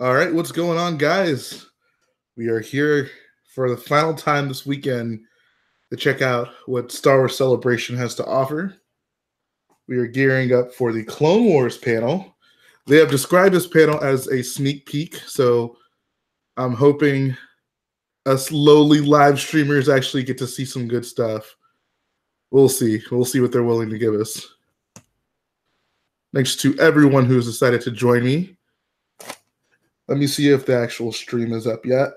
All right, what's going on, guys? We are here for the final time this weekend to check out what Star Wars Celebration has to offer. We are gearing up for the Clone Wars panel. They have described this panel as a sneak peek, so I'm hoping us lowly live streamers actually get to see some good stuff. We'll see. We'll see what they're willing to give us. Thanks to everyone who's decided to join me. Let me see if the actual stream is up yet.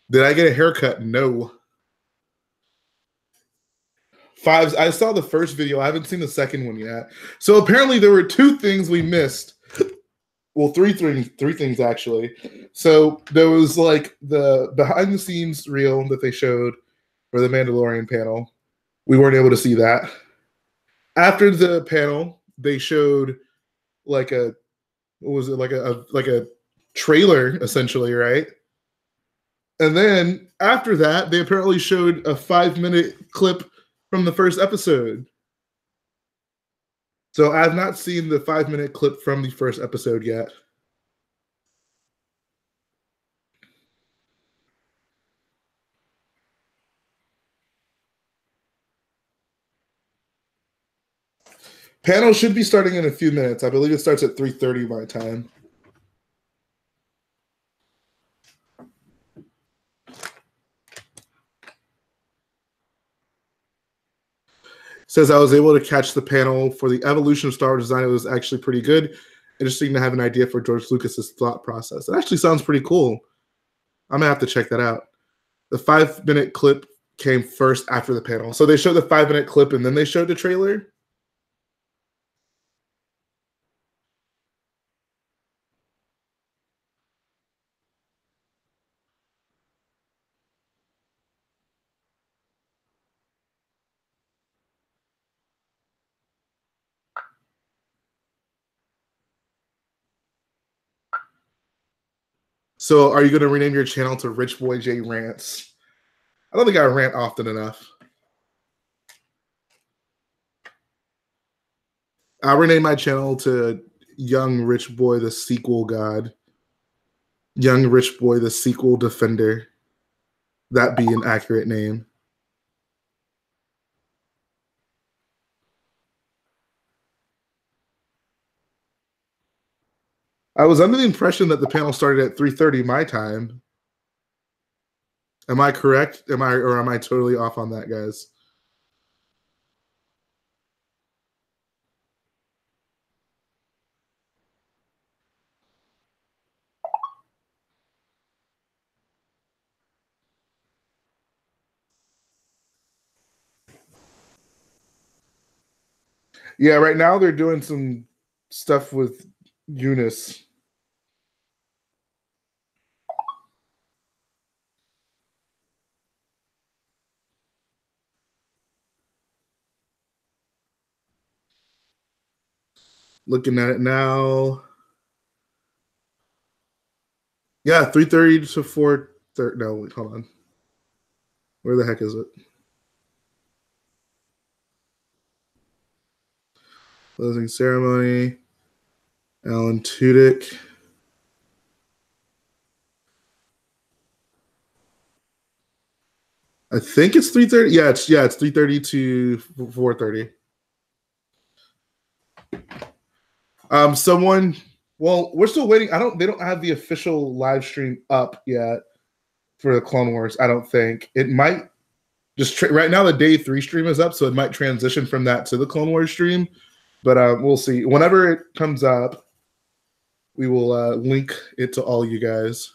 Did I get a haircut? No. Fives. I saw the first video. I haven't seen the second one yet. So apparently there were two things we missed. Well, three things actually. So there was like the behind the scenes reel that they showed for the Mandalorian panel. We weren't able to see that. After the panel, they showed like a what was it like a trailer essentially, right? And then after that, they apparently showed a 5-minute clip from the first episode. So I've not seen the 5-minute clip from the first episode yet. Panel should be starting in a few minutes. I believe it starts at 3:30 my time. Says I was able to catch the panel for the evolution of Star Wars design. It was actually pretty good. Interesting to have an idea for George Lucas's thought process. It actually sounds pretty cool. I'm gonna have to check that out. The 5-minute clip came first after the panel. So they showed the 5-minute clip and then they showed the trailer. So are you going to rename your channel to Rich Boy J Rants? I don't think I rant often enough. I'll rename my channel to Young Rich Boy the Sequel God. Young Rich Boy the Sequel Defender. That be an accurate name. I was under the impression that the panel started at 3:30 my time. Am I correct? Am I totally off on that, guys? Yeah, right now they're doing some stuff with Eunice. Looking at it now. Yeah, 3:30 to 4:30. No, wait, hold on. Where the heck is it? Closing ceremony. Alan Tudyk. I think it's 3:30. Yeah, it's 3:30 to 4:30. Well, we're still waiting. They don't have the official live stream up yet for the Clone Wars. I don't think it might just right now. The day 3 stream is up, so it might transition from that to the Clone Wars stream. But we'll see. Whenever it comes up, we will link it to all you guys.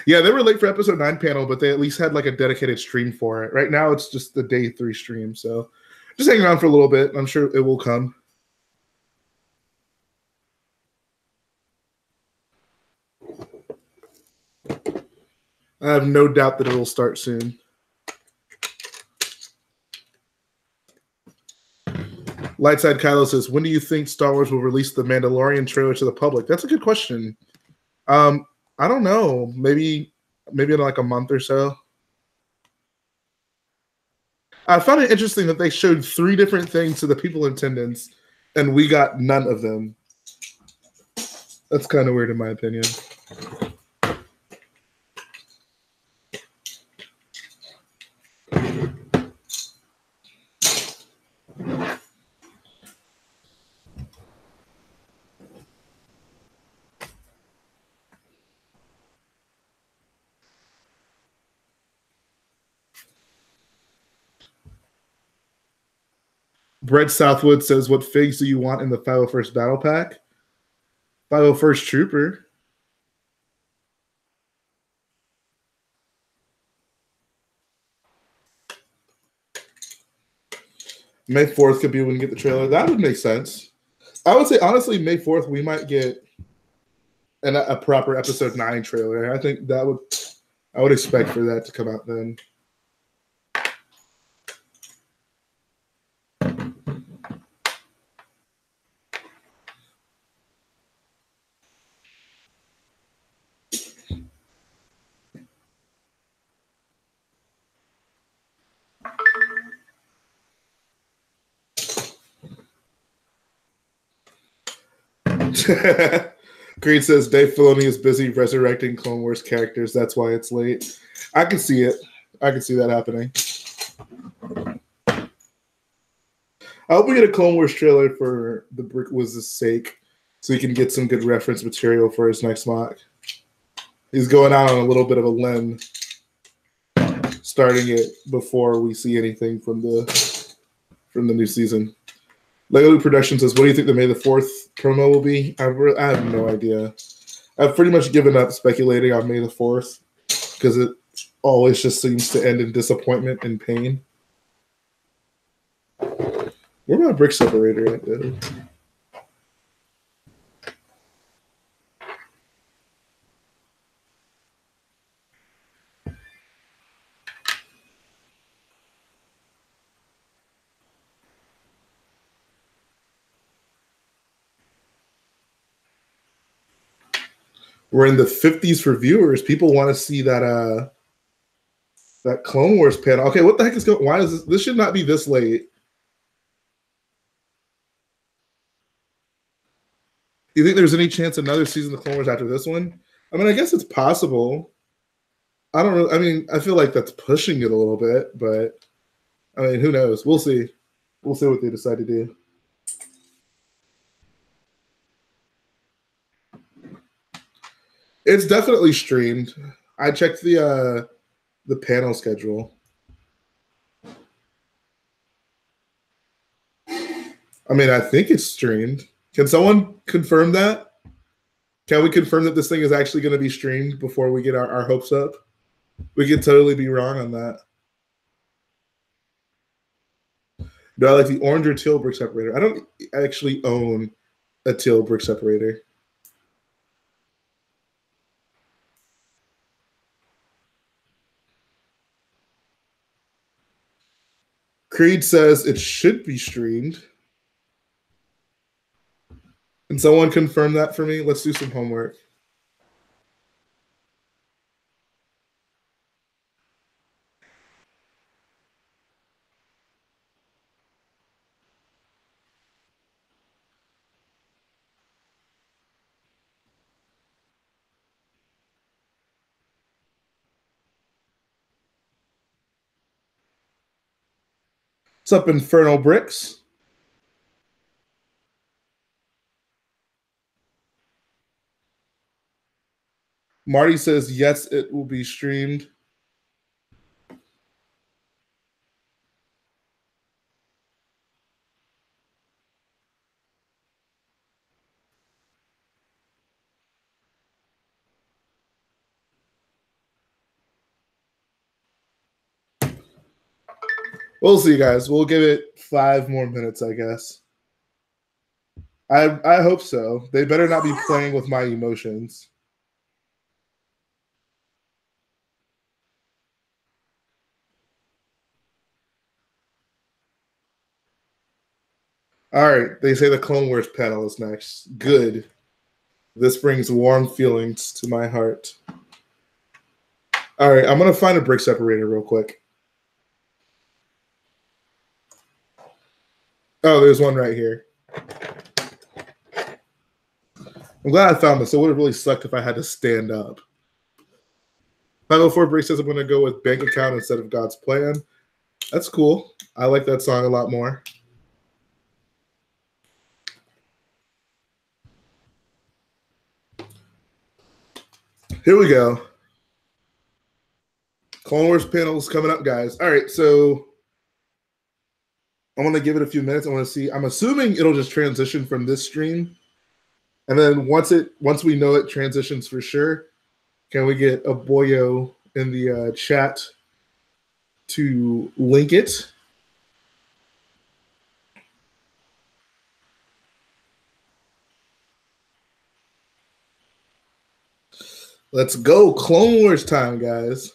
Yeah, they were late for episode 9 panel, but they at least had like a dedicated stream for it. Right now, it's just the day 3 stream. So just hang around for a little bit. I'm sure it will come. I have no doubt that it will start soon. Lightside Kylo says, when do you think Star Wars will release the Mandalorian trailer to the public? That's a good question. I don't know. Maybe in like a month or so. I found it interesting that they showed 3 different things to the people in attendance, and we got none of them. That's kind of weird in my opinion. Brett Southwood says, what figs do you want in the 501st Battle Pack? 501st Trooper. May 4th could be when we get the trailer. That would make sense. I would say, honestly, May 4th, we might get a proper Episode 9 trailer. I think I would expect for that to come out then. Green says Dave Filoni is busy resurrecting Clone Wars characters. That's why it's late. I can see it. I can see that happening. I hope we get a Clone Wars trailer for the Brick Wiz's sake, so he can get some good reference material for his next mock. He's going out on a little bit of a limb, starting it before we see anything from the new season. Lego Productions says, what do you think the May the 4th promo will be? I have no idea. I've pretty much given up speculating on May the 4th because it always just seems to end in disappointment and pain. Where my brick separator at, dude? We're in the 50s for viewers. People want to see that Clone Wars panel. Okay, what the heck is going on? Why is this? This should not be this late. Do you think there's any chance another season of Clone Wars after this one? I mean, I guess it's possible. I don't know. I mean, I feel like that's pushing it a little bit, but I mean, who knows? We'll see. We'll see what they decide to do. It's definitely streamed. I checked the panel schedule. I mean, I think it's streamed. Can someone confirm that? Can we confirm that this thing is actually going to be streamed before we get our hopes up? We could totally be wrong on that. Do I like the orange or teal brick separator? I don't actually own a teal brick separator. Creed says it should be streamed. Can someone confirm that for me? Let's do some homework. What's up, Infernal Bricks? Marty says, yes, it will be streamed. We'll see, guys. We'll give it 5 more minutes, I guess. I hope so. They better not be playing with my emotions. All right. They say the Clone Wars panel is next. Good. This brings warm feelings to my heart. All right. I'm going to find a brick separator real quick. Oh, there's one right here. I'm glad I found this. It would have really sucked if I had to stand up. 504 Brick says I'm going to go with Bank Account instead of God's Plan. That's cool. I like that song a lot more. Here we go. Clone Wars panels coming up, guys. All right, so I want to give it a few minutes. I want to see. I'm assuming it'll just transition from this stream, and then once we know it transitions for sure, can we get a boyo in the chat to link it? Let's go, Clone Wars time, guys.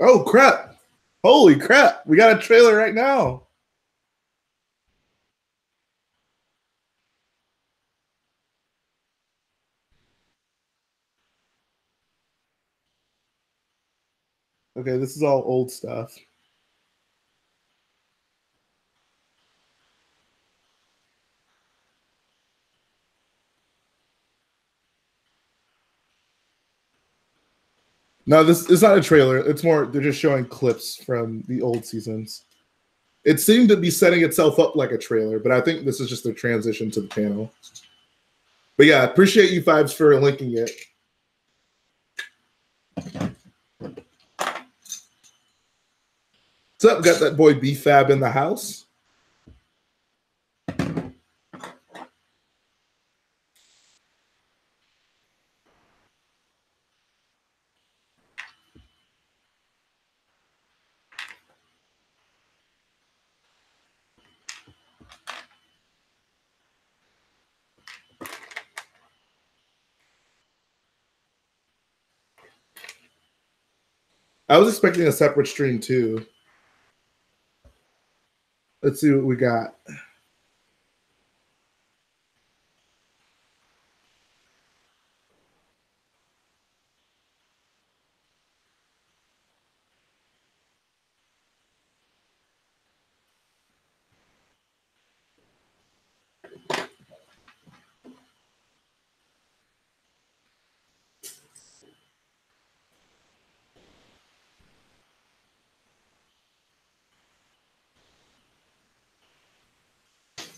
Oh, crap. Holy crap. We got a trailer right now. Okay, this is all old stuff. No, this is not a trailer. It's more, they're just showing clips from the old seasons. It seemed to be setting itself up like a trailer, but I think this is just a transition to the panel. But yeah, appreciate you Fives for linking it. What's up? Got that boy B-Fab in the house. I was expecting a separate stream too. Let's see what we got.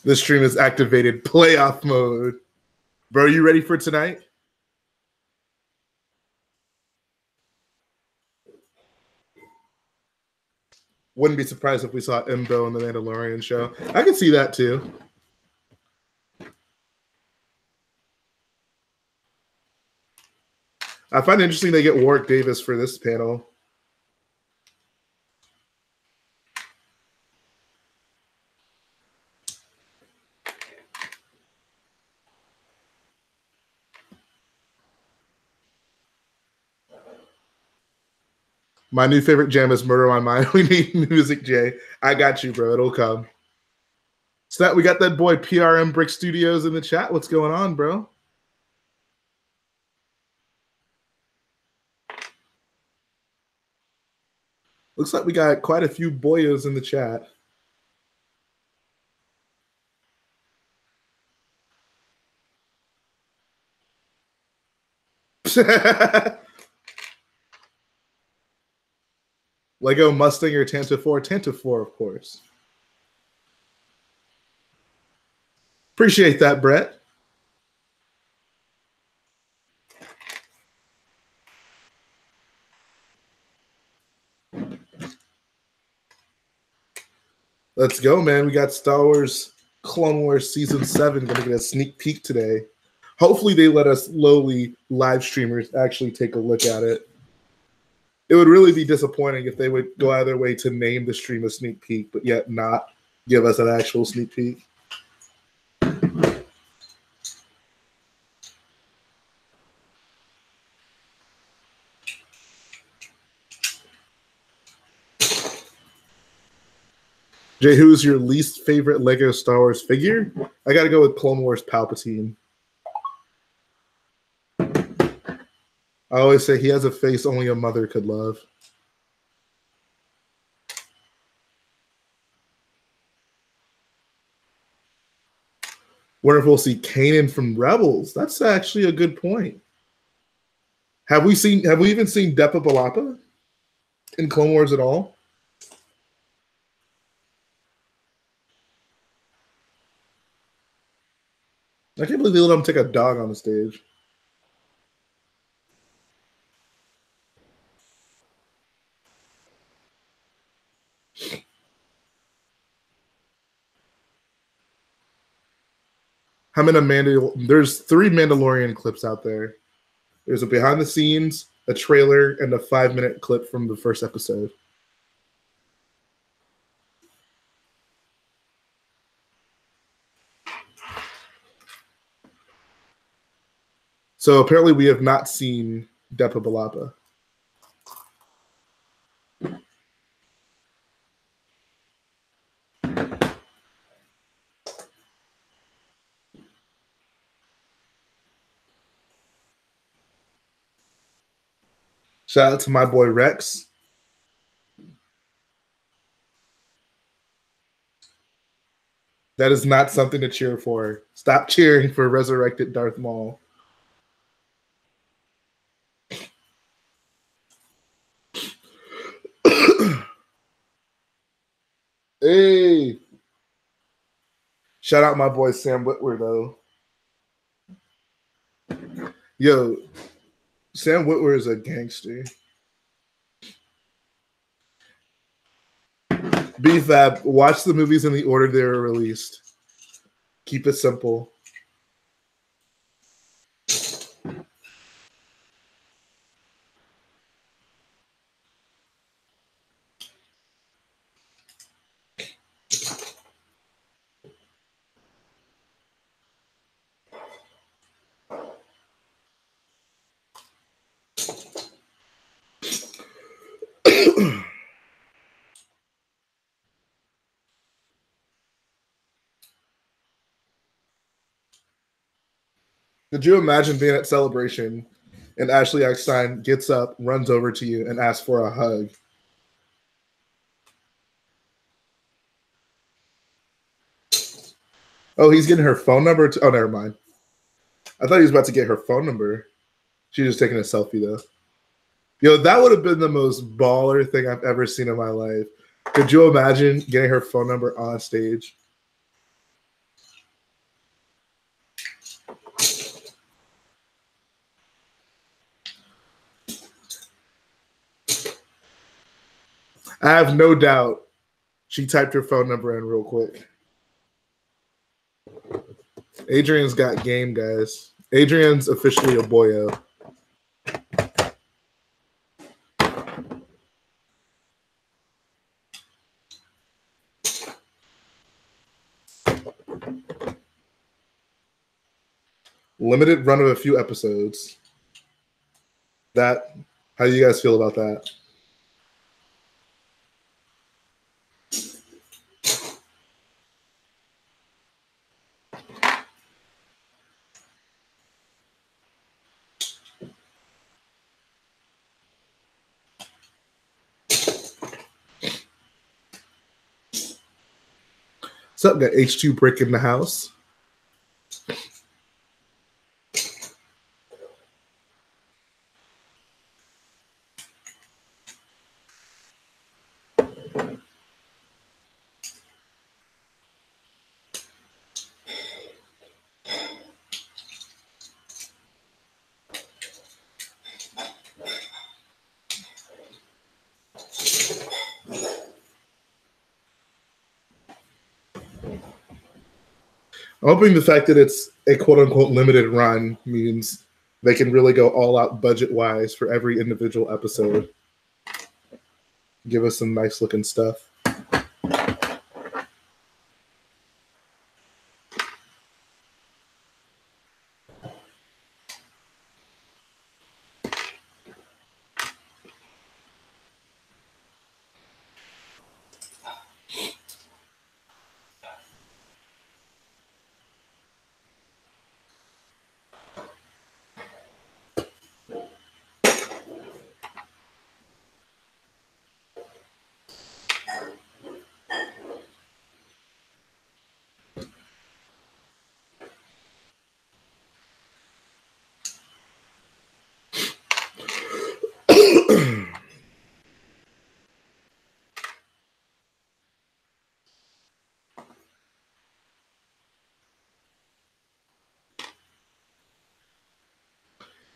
This stream is activated playoff mode. Bro, you ready for tonight? Wouldn't be surprised if we saw Embo in the Mandalorian show. I can see that too. I find it interesting they get Warwick Davis for this panel. My new favorite jam is Murder on Mine. We need music, Jay. I got you, bro. It'll come. So that we got that boy PRM Brick Studios in the chat. What's going on, bro? Looks like we got quite a few boyos in the chat. Lego Mustang or Tantive 4? Tantive 4, of course. Appreciate that, Brett. Let's go, man. We got Star Wars Clone Wars Season 7 going to get a sneak peek today. Hopefully they let us lowly live streamers actually take a look at it. It would really be disappointing if they would go out of their way to name the stream a sneak peek, but yet not give us an actual sneak peek. Jay, who's your least favorite Lego Star Wars figure? I got to go with Clone Wars Palpatine. I always say he has a face only a mother could love. Wonder if we'll see Kanan from Rebels. That's actually a good point. Have we even seen Depa Billapa in Clone Wars at all? I can't believe they let him take a dog on the stage. There's 3 Mandalorian clips out there. There's a behind the scenes, a trailer, and a 5-minute clip from the first episode. So apparently we have not seen Depa Billapa. Shout out to my boy Rex. That is not something to cheer for. Stop cheering for resurrected Darth Maul. Hey. Shout out my boy Sam Witwer, though. Yo, Sam Witwer is a gangster. BFAB, watch the movies in the order they were released. Keep it simple. Could you imagine being at Celebration and Ashley Eckstein gets up, runs over to you, and asks for a hug? Oh, he's getting her phone number? Oh, never mind. I thought he was about to get her phone number. She was just taking a selfie, though. Yo, that would have been the most baller thing I've ever seen in my life. Could you imagine getting her phone number on stage? I have no doubt she typed her phone number in real quick. Adrian's got game, guys. Adrian's officially a boyo. Limited run of a few episodes. How do you guys feel about that? What's up? Got H2 Brick in the house. I'm hoping the fact that it's a quote-unquote limited run means they can really go all out budget-wise for every individual episode. Give us some nice-looking stuff.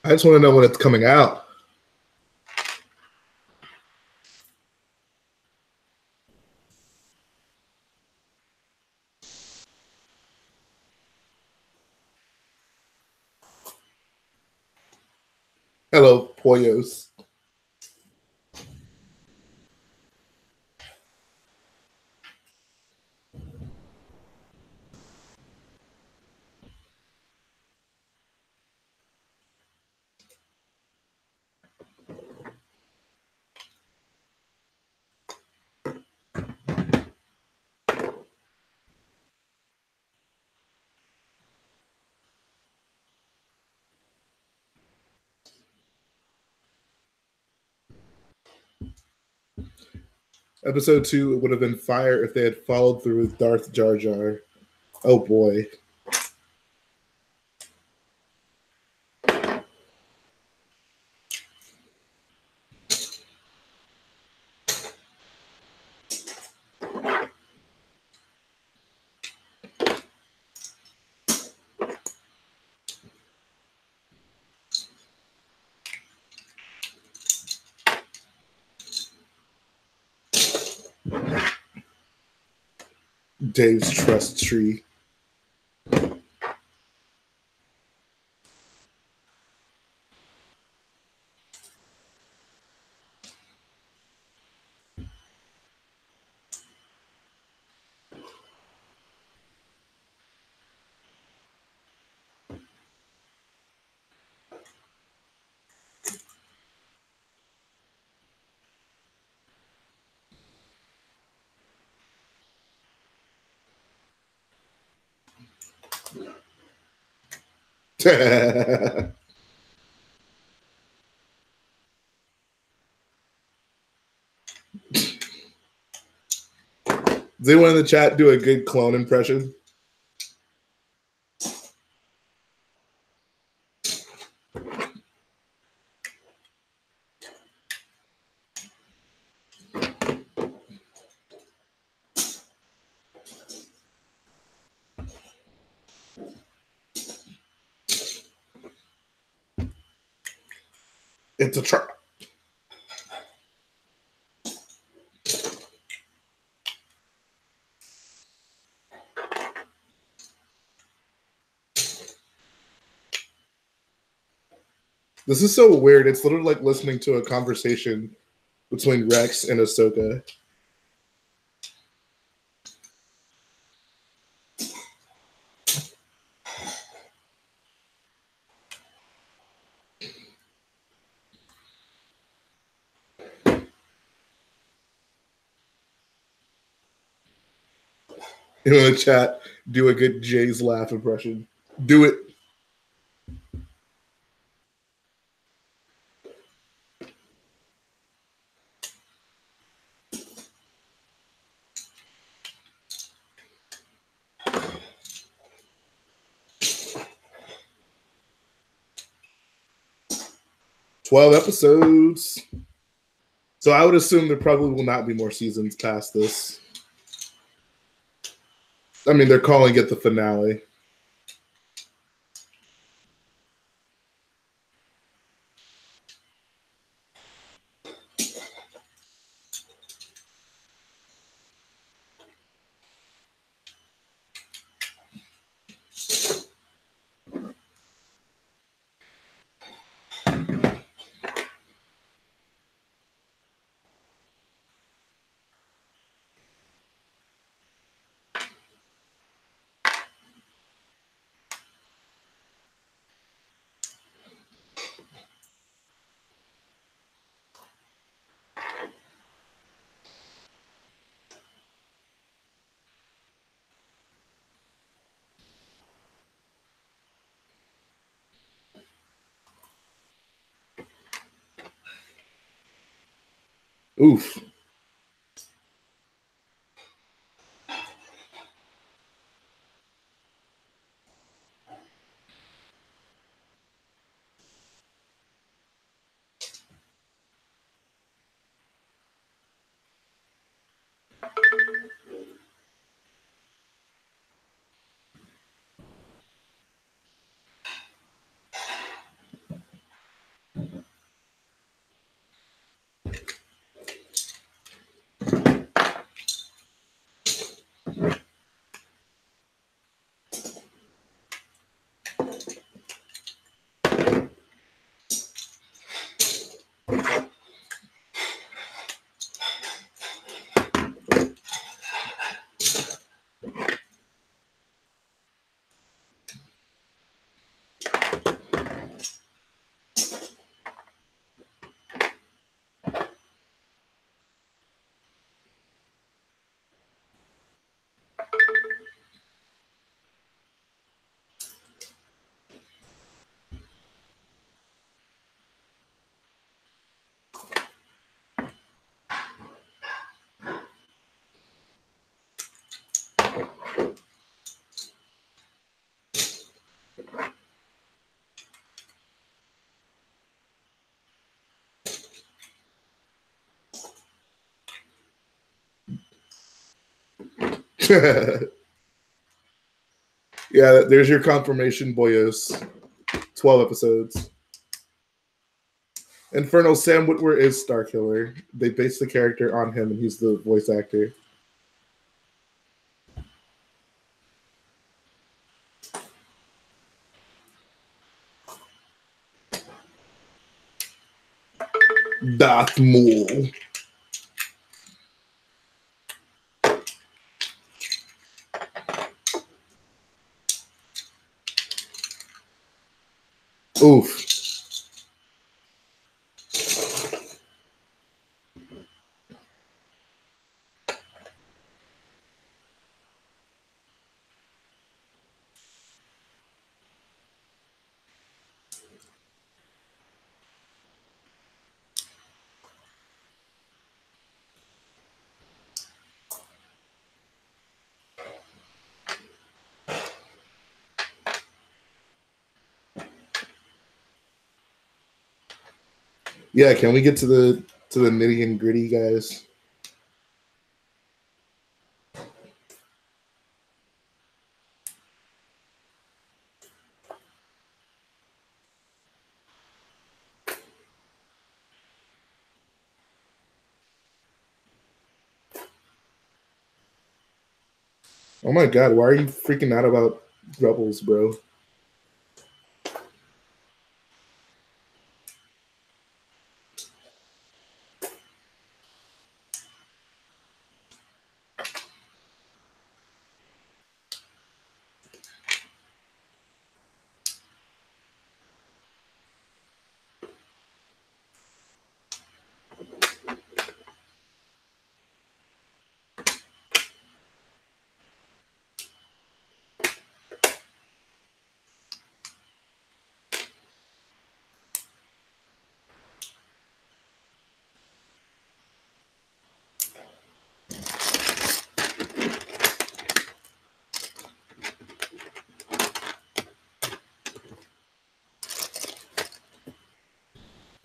I just want to know when it's coming out. Hello, Poyos. Episode 2 would have been fire if they had followed through with Darth Jar Jar. Oh boy. Dave's trust tree. Does anyone in the chat do a good clone impression? It's a trap. This is so weird. It's literally like listening to a conversation between Rex and Ahsoka. In the chat, do a good Jay's laugh impression. Do it. "12 episodes. So I would assume there probably will not be more seasons past this. I mean, they're calling it the finale. Oof. Yeah, there's your confirmation, boyos. 12 episodes. Inferno Sam Witwer is Starkiller. They based the character on him, and he's the voice actor. Darth Maul. Oof. Yeah, can we get to the nitty and gritty, guys? Oh my god, why are you freaking out about Rebels, bro?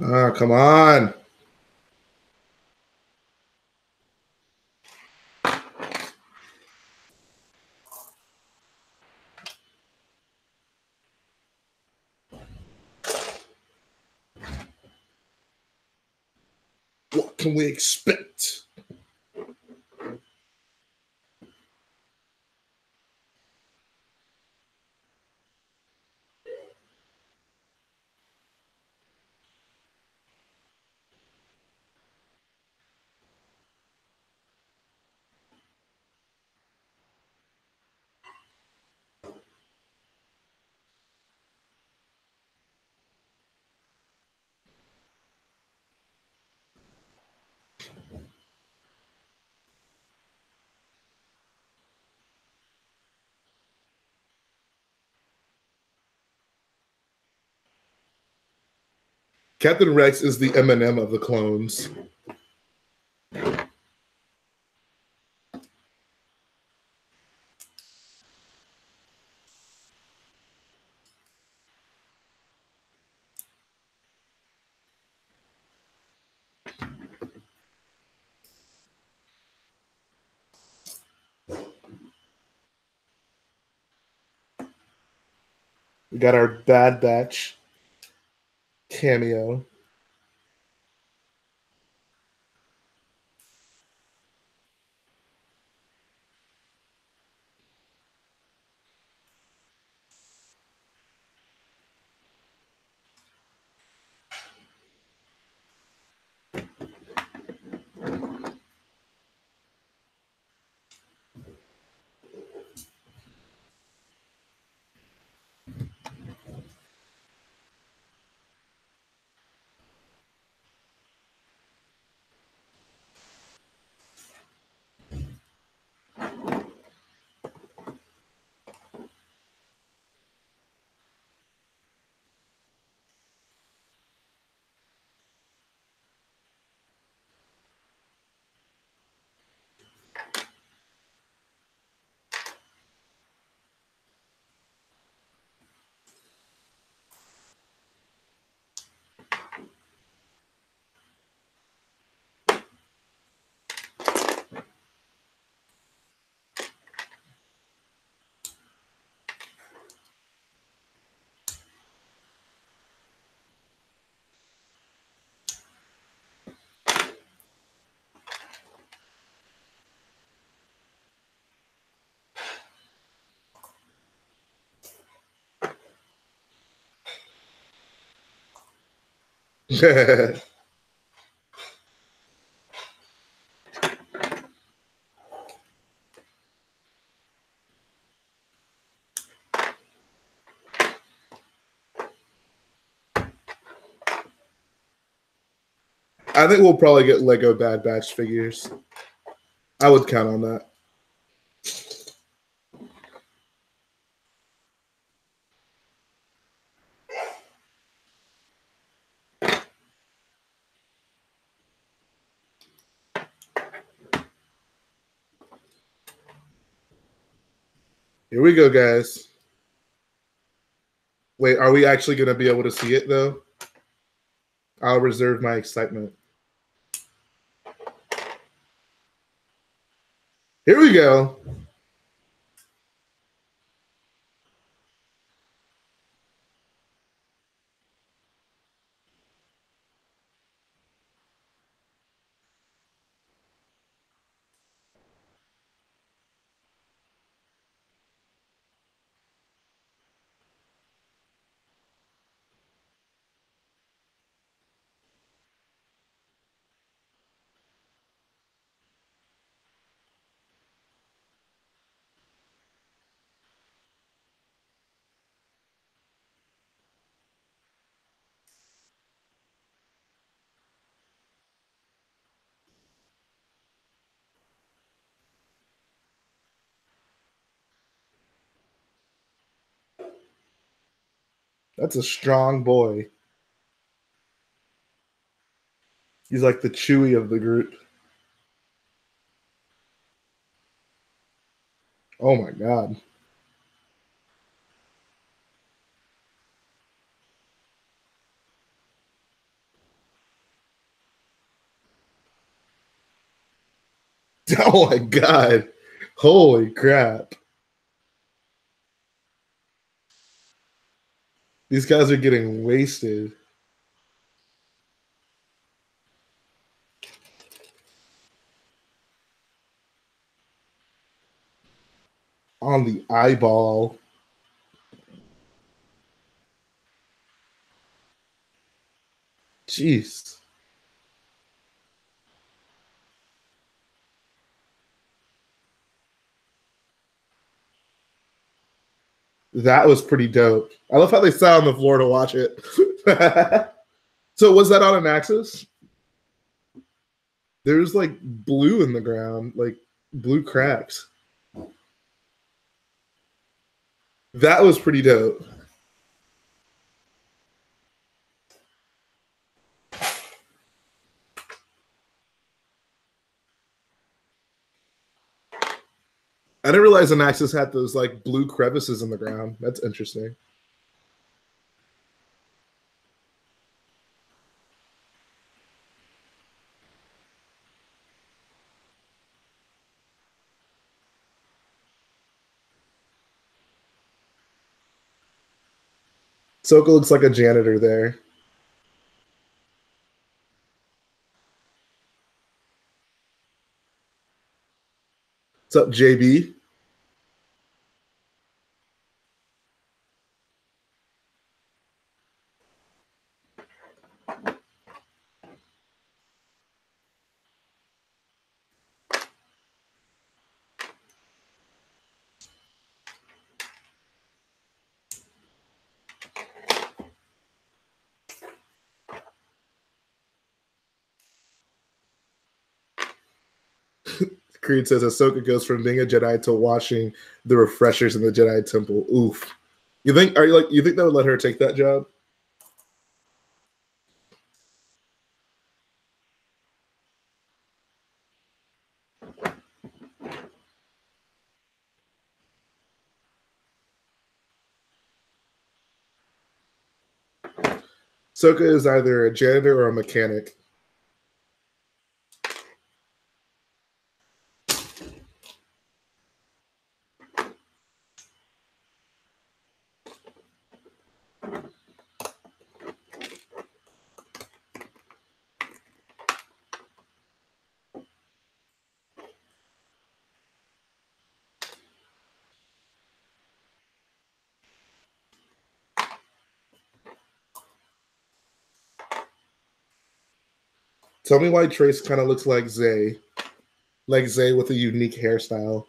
Ah, come on. What can we expect? Captain Rex is the Eminem of the clones. We got our Bad Batch cameo. I think we'll probably get Lego Bad Batch figures. I would count on that. Here we go, guys. Wait, are we actually going to be able to see it, though? I'll reserve my excitement. Here we go. That's a strong boy. He's like the Chewy of the group. Oh my god. Oh my god. Holy crap. These guys are getting wasted. On the eyeball. Jeez. That was pretty dope. I love how they sat on the floor to watch it. So was that on an axis? There's like blue in the ground, like blue cracks. That was pretty dope. I didn't realize an axis had those like blue crevices in the ground. That's interesting. Soka looks like a janitor there. What's up, JB? Creed says Ahsoka goes from being a Jedi to watching the refreshers in the Jedi Temple. Oof. You think you think that would let her take that job? Ahsoka is either a janitor or a mechanic. Tell me why Trace kind of looks like Zay with a unique hairstyle.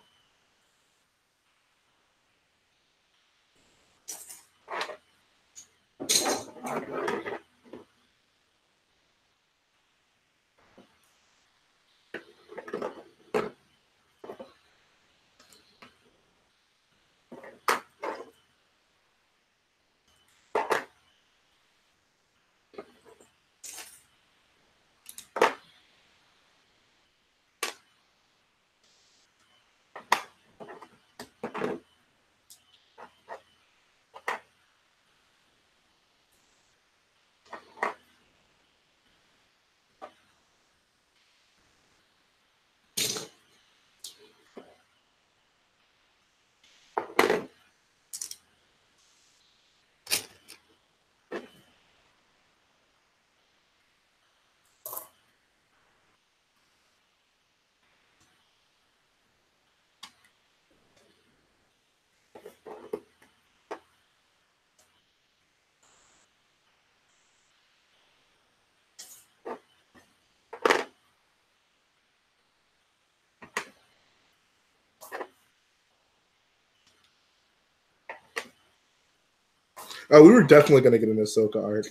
Oh, we were definitely going to get an Ahsoka arc.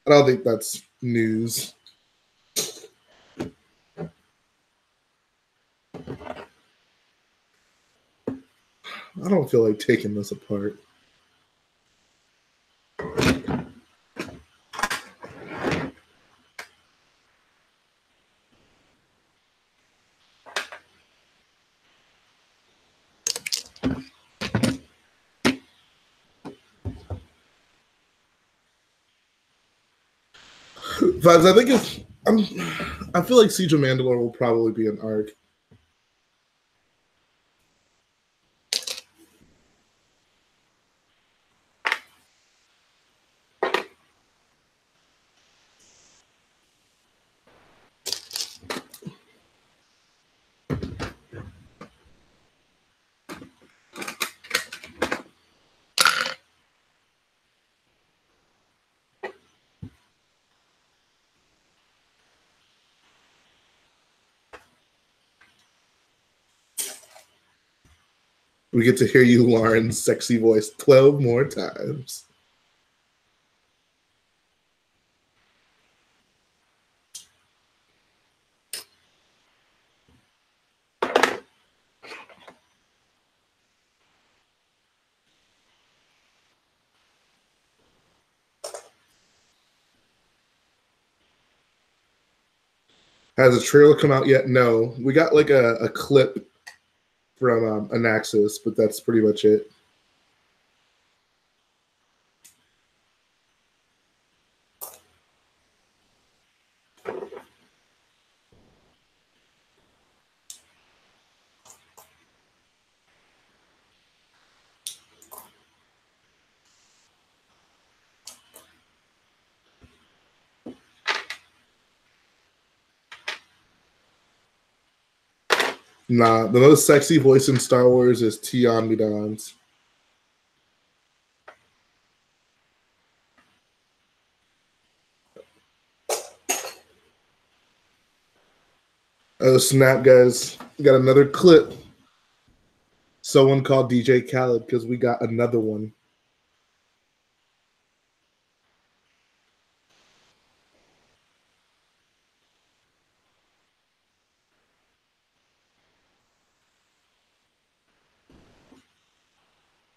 I don't think that's news. I don't feel like taking this apart. Vibes, I think I feel like Siege of Mandalore will probably be an arc. We get to hear you, Lauren's sexy voice 12 more times. Has a trailer come out yet? No. We got like a clip from Anaxis, but that's pretty much it. Nah, the most sexy voice in Star Wars is Tion Midans. Oh snap, guys! We got another clip. Someone called DJ Khaled because we got another one.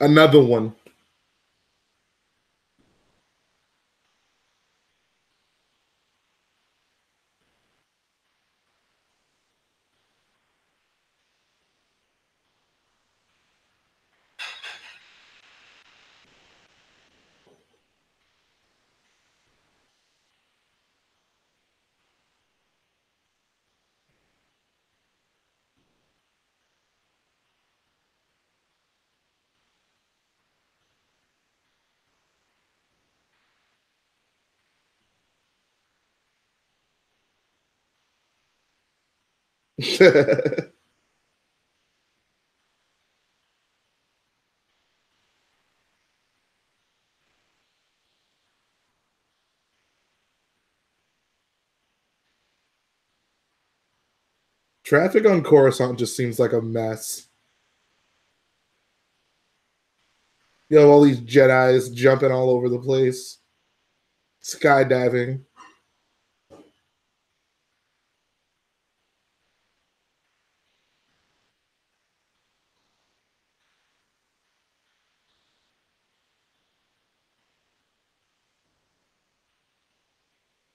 Another one. Traffic on Coruscant just seems like a mess. You know, all these Jedis jumping all over the place, skydiving.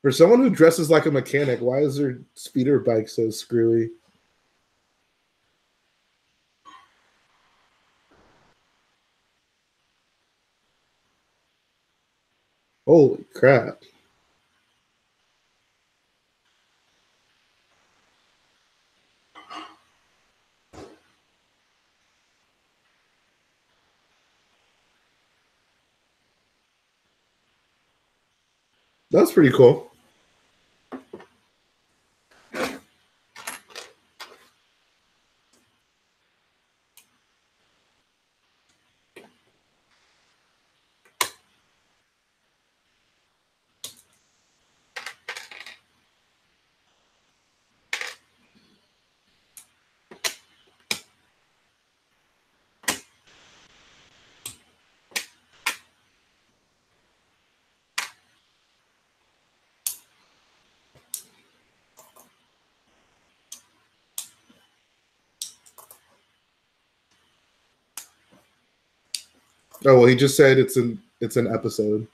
For someone who dresses like a mechanic, why is their speeder bike so screwy? Holy crap. That's pretty cool. Oh well, he just said it's an episode.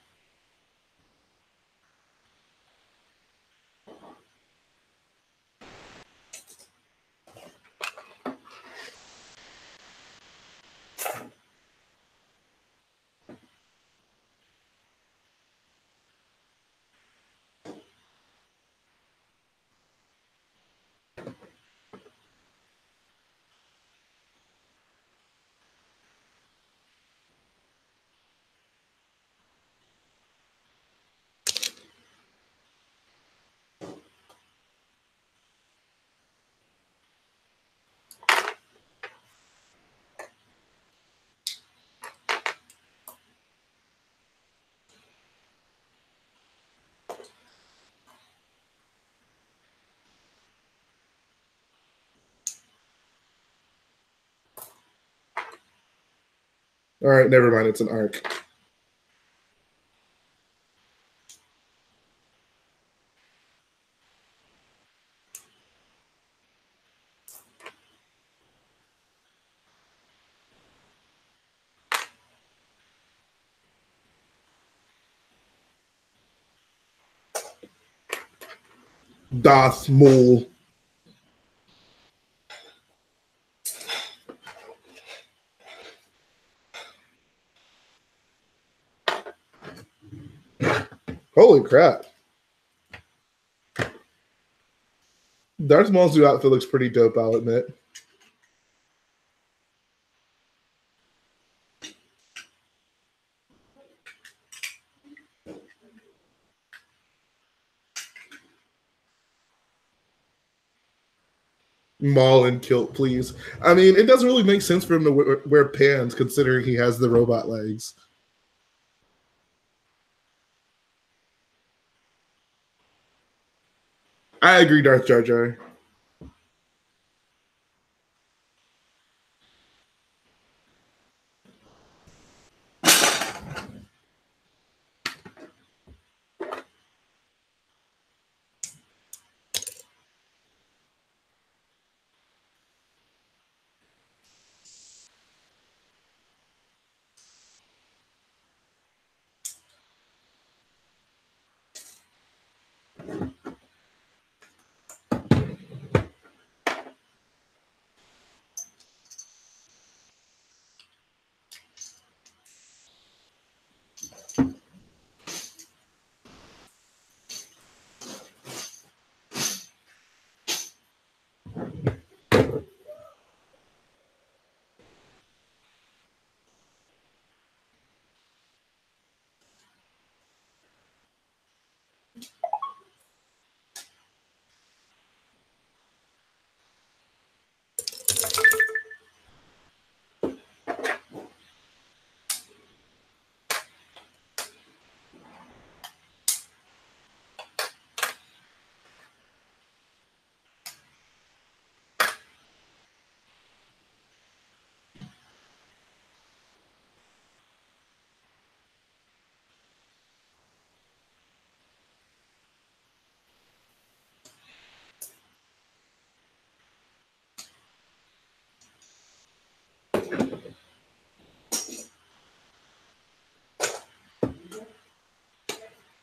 All right, never mind. It's an arc. Darth Maul. Holy crap. Darth Maul's new outfit looks pretty dope, I'll admit. Maul and kilt, please. I mean, it doesn't really make sense for him to wear pants considering he has the robot legs. I agree, Darth Jar Jar.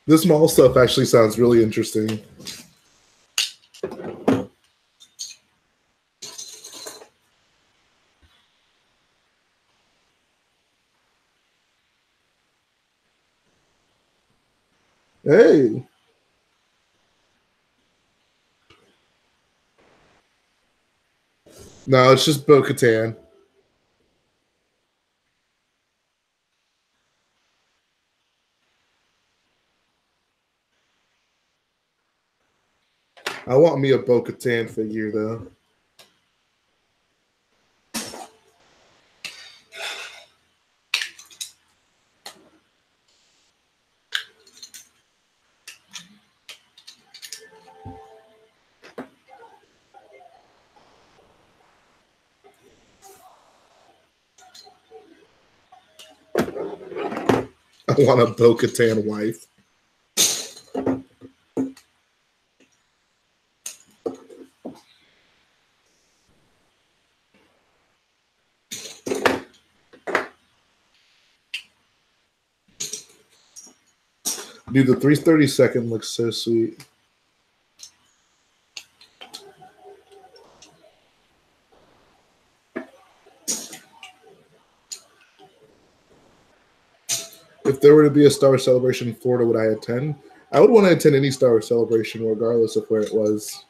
This mall stuff actually sounds really interesting. Hey. No, it's just Bo-Katan. I want me a Bo-Katan figure, though. I want a Bo-Katan wife. Dude, the 332nd looks so sweet. If there were to be a Star Wars celebration in Florida, would I attend? I would want to attend any Star Wars celebration, regardless of where it was.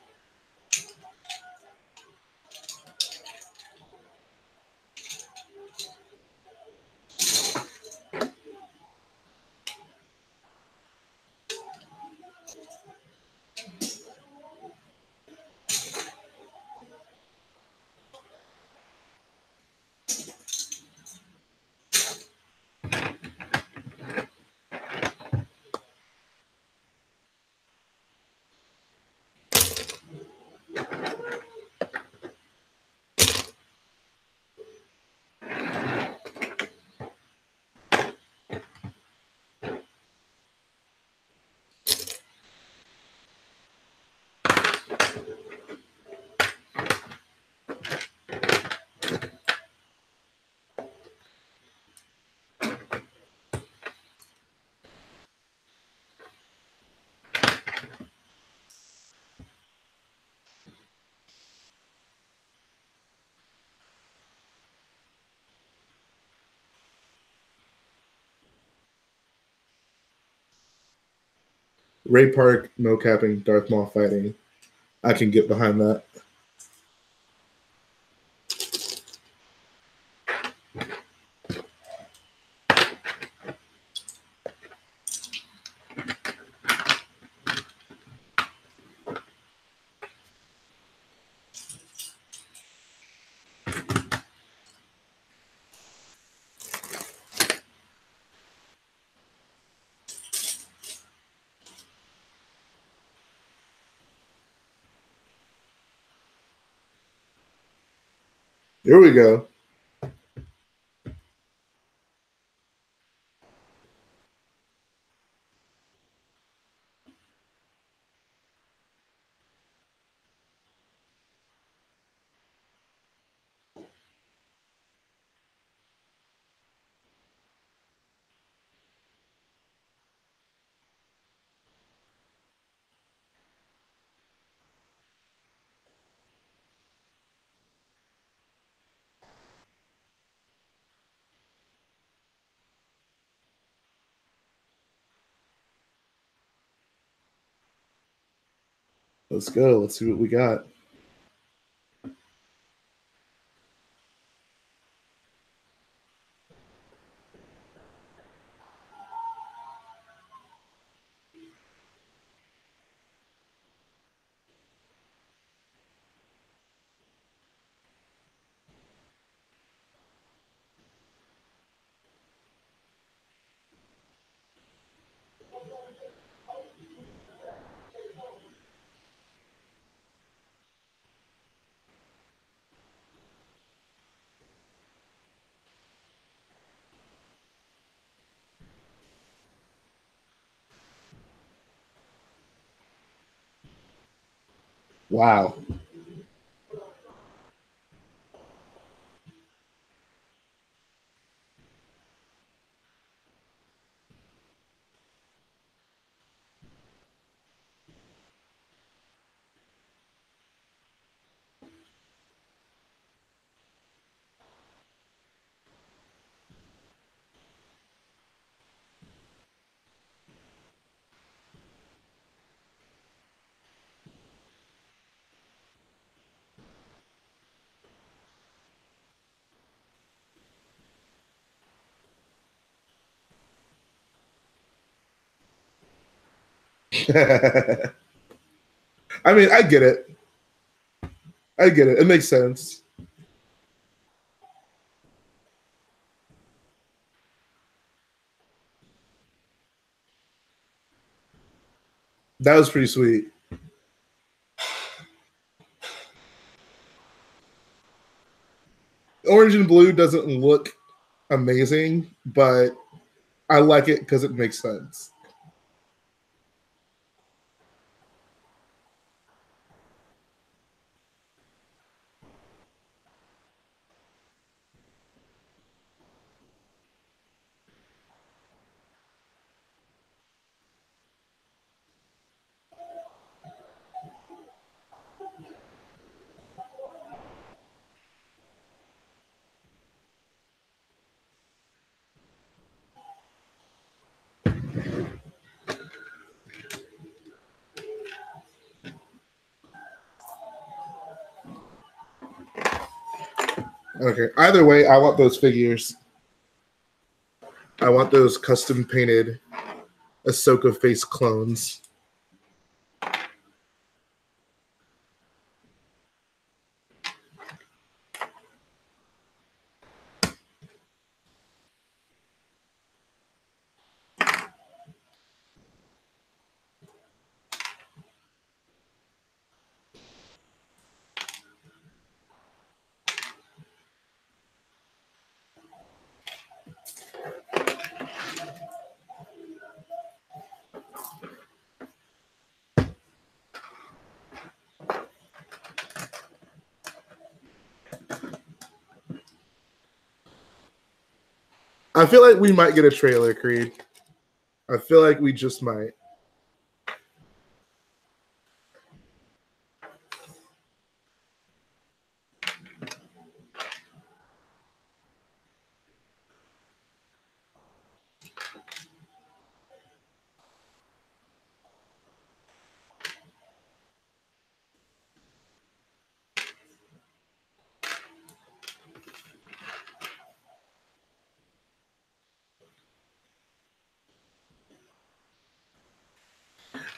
Ray Park mocapping Darth Maul fighting. I can get behind that. Here we go. Let's go. Let's see what we got. Wow. I mean, I get it. I get it. It makes sense. That was pretty sweet. Orange and blue doesn't look amazing, but I like it because it makes sense. Okay. Either way, I want those figures. I want those custom painted Ahsoka face clones. I feel like we might get a trailer, Creed. I feel like we just might.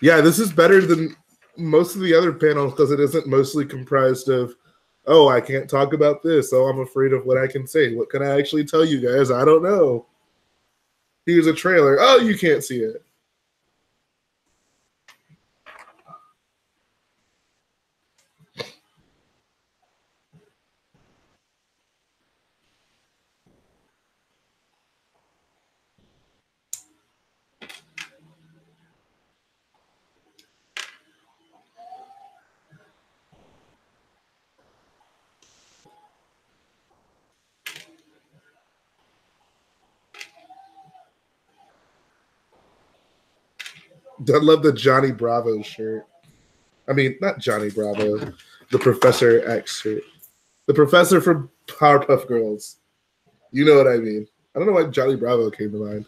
Yeah, this is better than most of the other panels because it isn't mostly comprised of, oh, I can't talk about this. Oh, I'm afraid of what I can say. What can I actually tell you guys? I don't know. Here's a trailer. Oh, you can't see it. I love the Johnny Bravo shirt. I mean, not Johnny Bravo, the Professor X shirt. The professor from Powerpuff Girls. You know what I mean. I don't know why Johnny Bravo came to mind.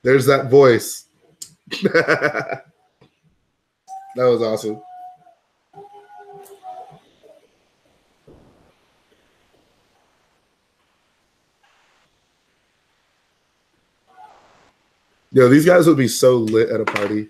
There's that voice. That was awesome. Yo, these guys would be so lit at a party.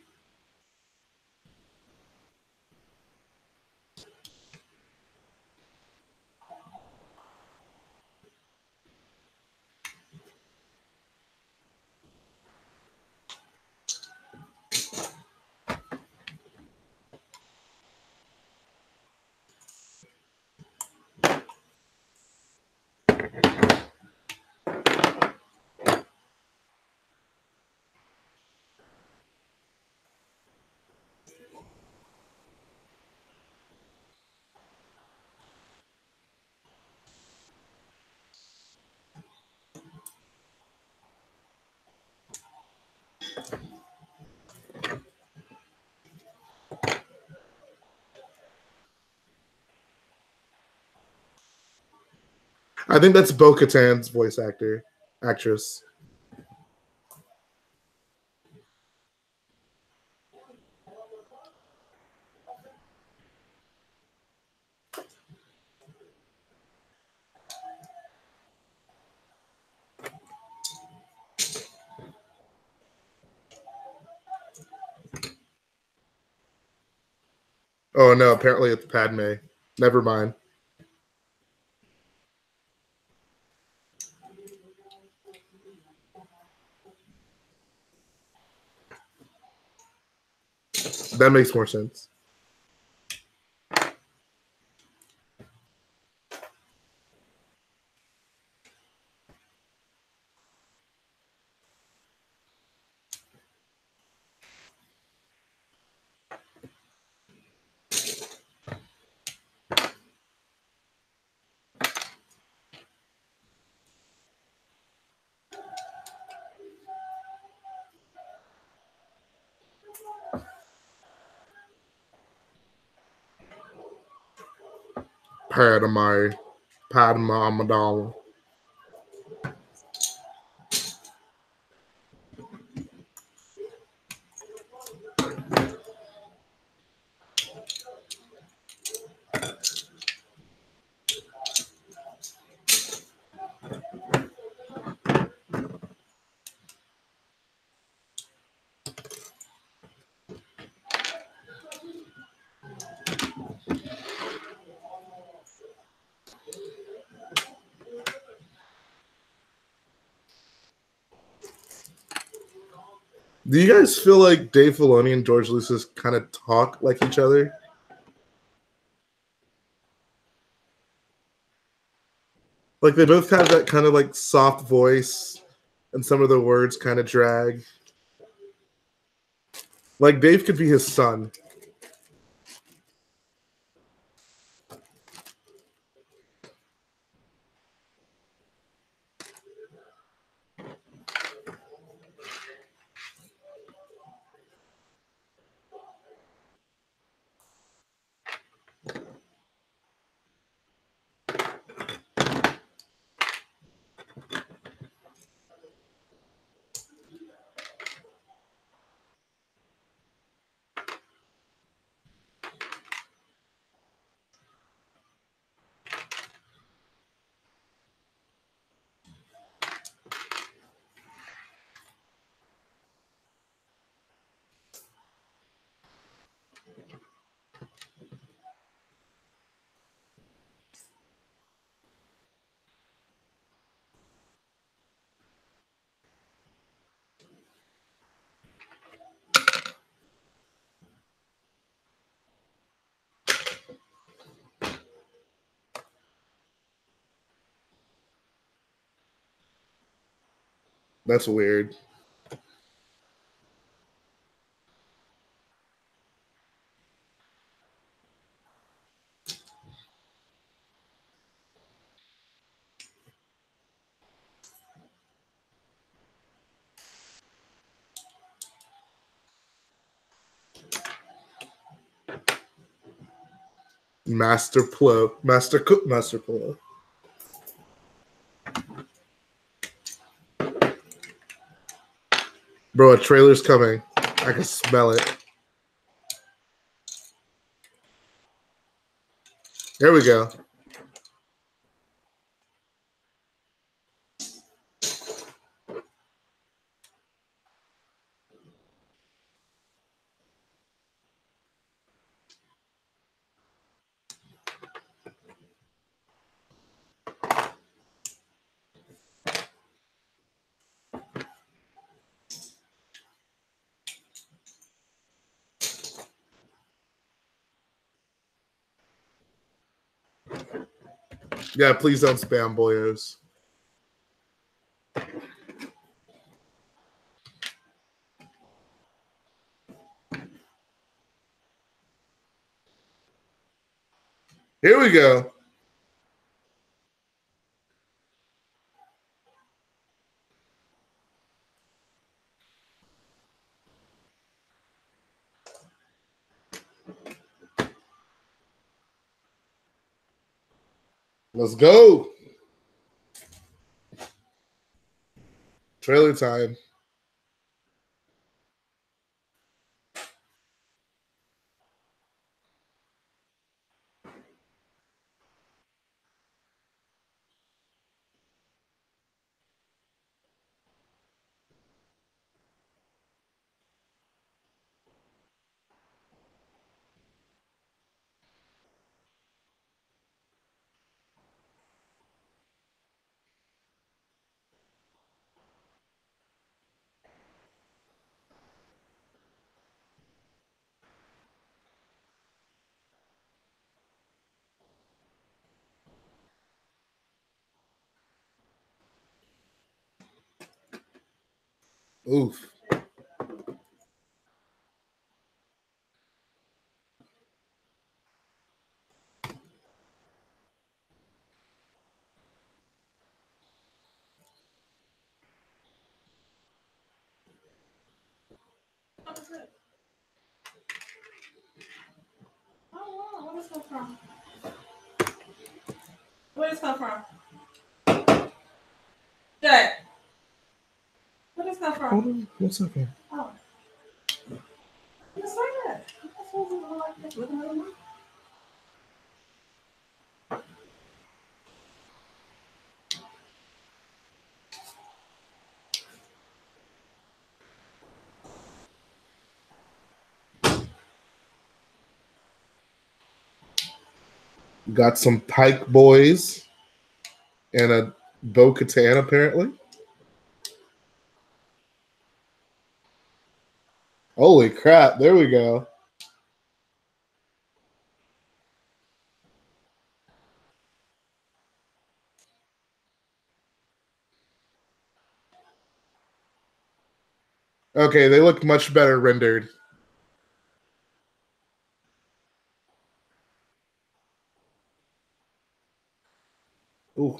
I think that's Bo-Katan's voice actress. Oh no, apparently it's Padme. Never mind. That makes more sense. Padmé Amidala. Do you guys feel like Dave Filoni and George Lucas kind of talk like each other? Like they both have that kind of like soft voice, and some of the words kind of drag. Like Dave could be his son. That's weird. Master Plo. Bro, a trailer's coming. I can smell it. There we go. Yeah, please don't spam boyos. Here we go. Let's go. Trailer time. Oof. Oh, where does that from? Where does that from? Jay. Where does that from? Hold on. What's okay? Oh. Just like that. That's what we like this. Look at them. Got some Pike Boys and a Bo-Katan, apparently. Holy crap. There we go. Okay, they look much better rendered. Ooh.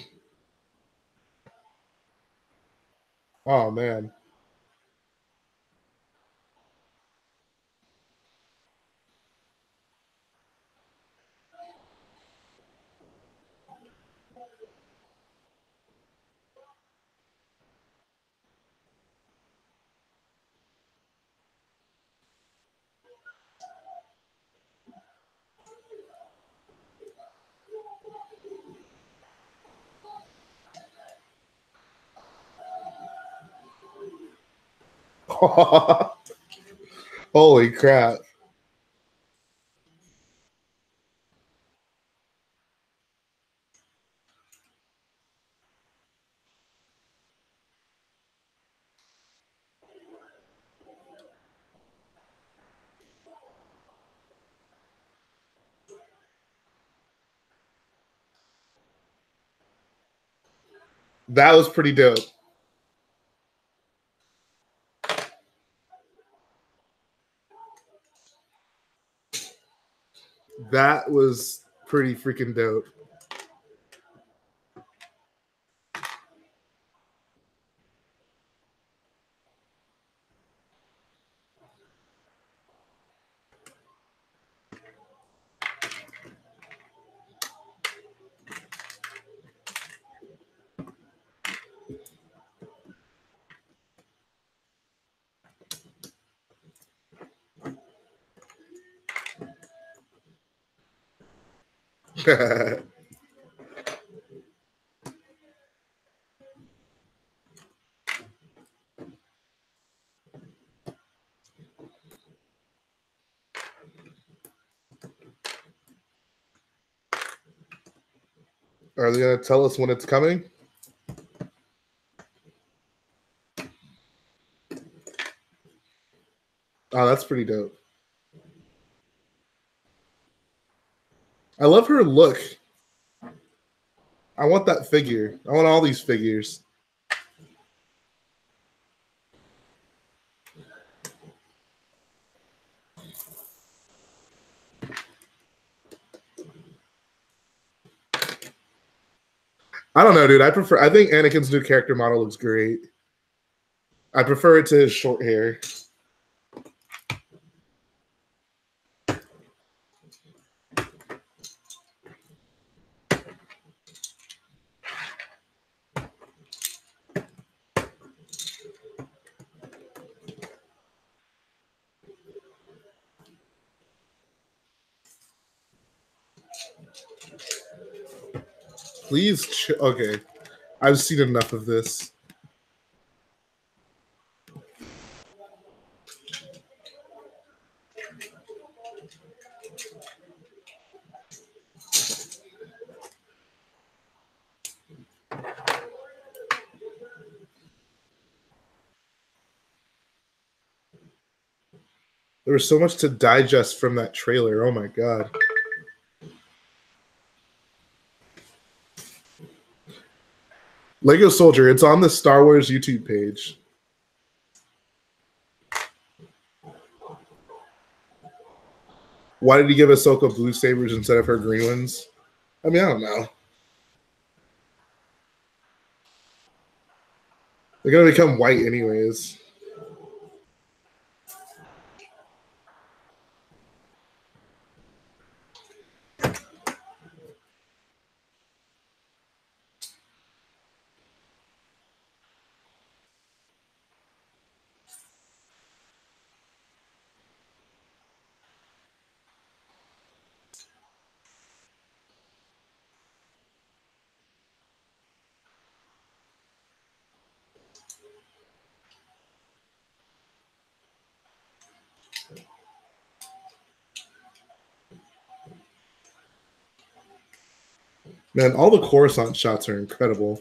Oh, man. Holy crap. That was pretty dope. That was pretty freaking dope. Are they going to tell us when it's coming? Oh, that's pretty dope. I love her look. I want that figure. I want all these figures. I don't know, dude. I think Anakin's new character model looks great. I prefer it to his short hair. please. Okay, I've seen enough of this. There was so much to digest from that trailer. Oh my god. Lego Soldier, it's on the Star Wars YouTube page. Why did he give Ahsoka blue sabers instead of her green ones? I mean, I don't know. They're gonna become white anyways. Man, all the Coruscant shots are incredible.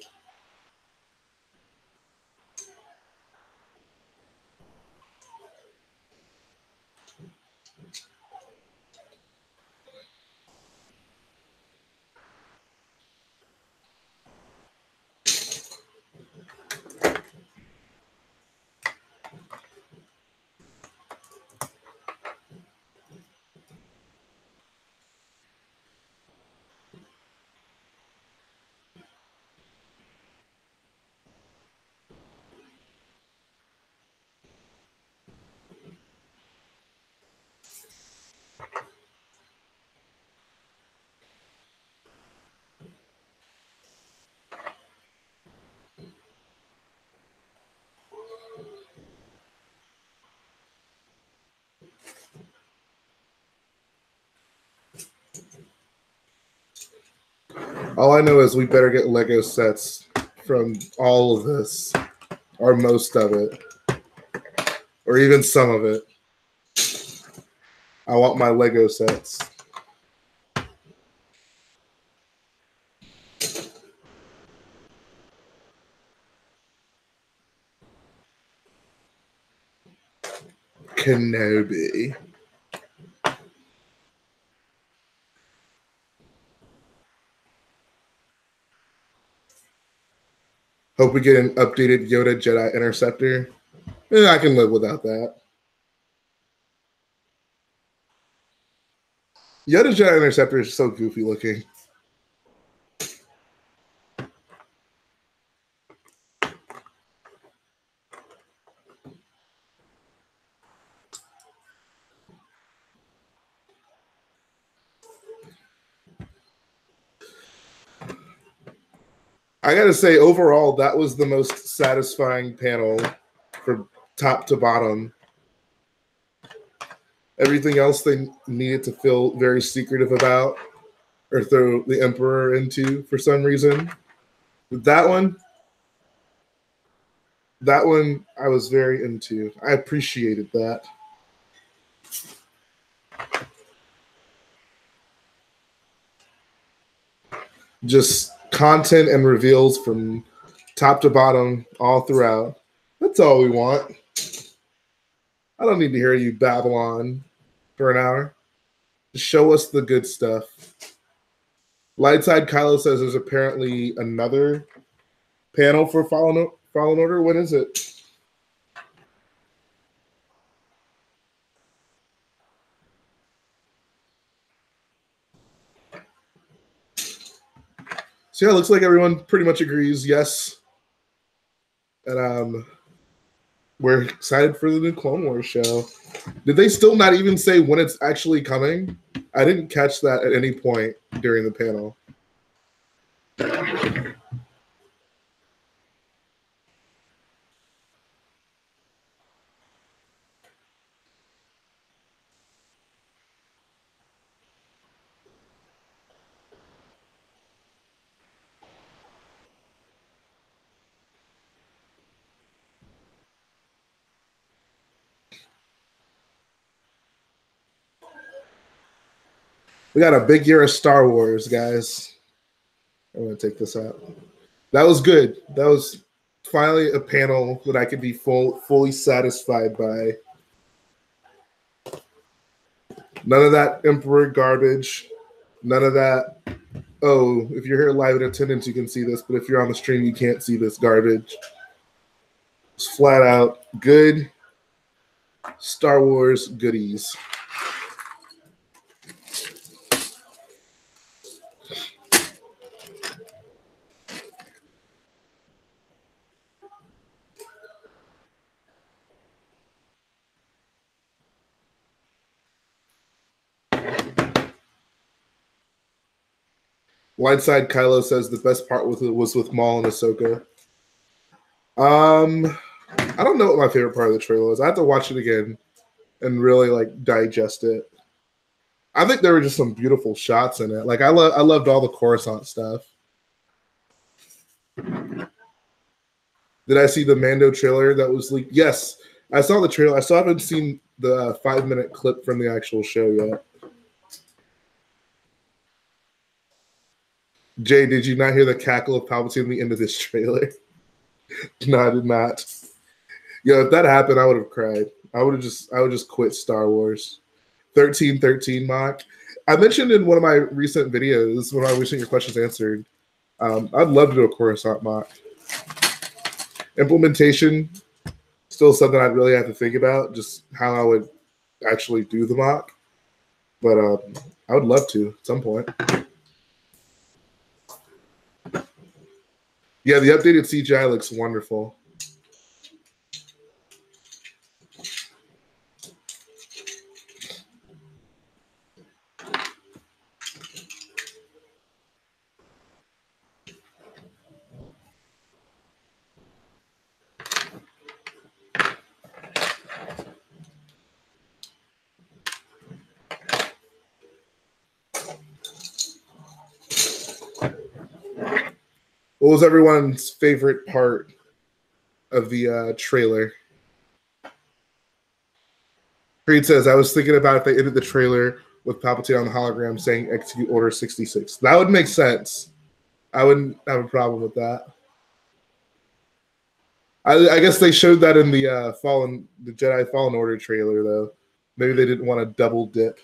All I know is we better get Lego sets from all of this, or most of it, or even some of it. I want my Lego sets. Kenobi. Hope we get an updated Yoda Jedi Interceptor. I can live without that. Yoda Jedi Interceptor is so goofy looking. I gotta say, overall, that was the most satisfying panel from top to bottom. Everything else they needed to feel very secretive about or throw the Emperor into for some reason. But that one I was very into. I appreciated that. Just content and reveals from top to bottom all throughout. That's all we want. I don't need to hear you babble on for an hour. Just show us the good stuff. Lightside Kylo says there's apparently another panel for Fallen Order. When is it? So yeah, it looks like everyone pretty much agrees yes. And we're excited for the new Clone Wars show. Did they still not even say when it's actually coming? I didn't catch that at any point during the panel. We got a big year of Star Wars, guys. I'm gonna take this out. That was good. That was finally a panel that I could be fully satisfied by. None of that Emperor garbage. None of that. Oh, if you're here live in attendance, you can see this, but if you're on the stream, you can't see this garbage. It's flat out good Star Wars goodies. Whiteside Kylo says the best part was with Maul and Ahsoka. I don't know what my favorite part of the trailer was. I have to watch it again and really like digest it. I think there were just some beautiful shots in it. Like I loved all the Coruscant stuff. Did I see the Mando trailer that was leaked? Yes, I saw the trailer. I still haven't seen the 5-minute clip from the actual show yet. Jay, did you not hear the cackle of Palpatine at the end of this trailer? No, I did not. Yo, if that happened, I would have cried. I would just quit Star Wars. 1313 mock. I mentioned in one of my recent videos when I was getting your questions answered, I'd love to do a Coruscant mock. Implementation, still something I'd really have to think about, just how I would actually do the mock. But I would love to at some point. Yeah, the updated CGI looks wonderful. What was everyone's favorite part of the trailer? Creed says, I was thinking about if they ended the trailer with Palpatine on the hologram saying execute Order 66. That would make sense. I wouldn't have a problem with that. I guess they showed that in the Jedi Fallen Order trailer, though. Maybe they didn't want to double dip.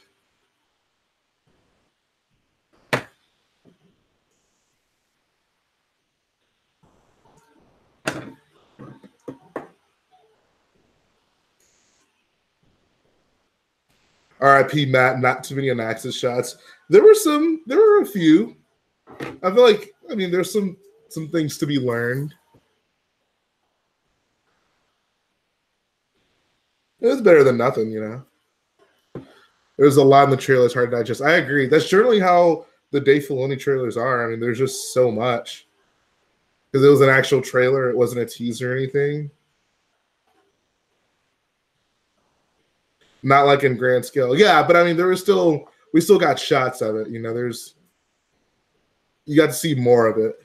R.I.P. Matt. Not too many Anaxis shots. There were a few. I feel like there's some things to be learned. It was better than nothing, you know. There's a lot in the trailer that's hard to digest. I agree. That's generally how the Dave Filoni trailers are. I mean, there's just so much. Because it was an actual trailer. It wasn't a teaser or anything. Not like in grand scale. Yeah, but I mean, we still got shots of it. You know, you got to see more of it.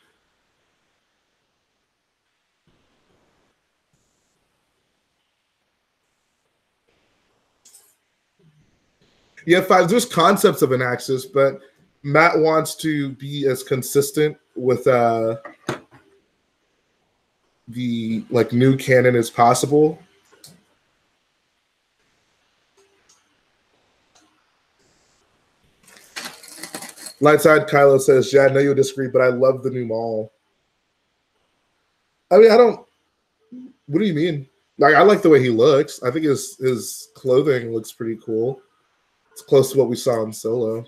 Yeah, 5, there's concepts of an axis, but Matt wants to be as consistent with the new canon as possible. Lightside Kylo says, yeah, I know you'll disagree, but I love the new Maul. I mean, what do you mean? Like, I like the way he looks. I think his clothing looks pretty cool. It's close to what we saw in Solo.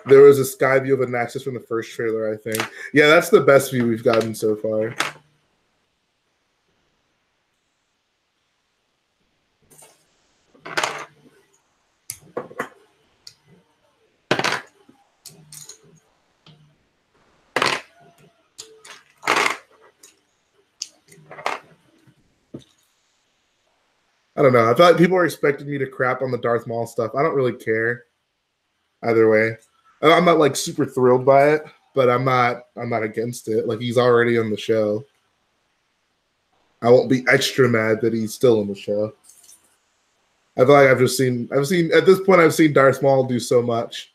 There was a sky view of a Naxxus from the first trailer, I think. Yeah, that's the best view we've gotten so far. I don't know. I thought people were expecting me to crap on the Darth Maul stuff. I don't really care either way. I'm not like super thrilled by it, but I'm not against it. Like, he's already on the show. I won't be extra mad that he's still in the show. I feel like I've seen at this point I've seen Darth Maul do so much.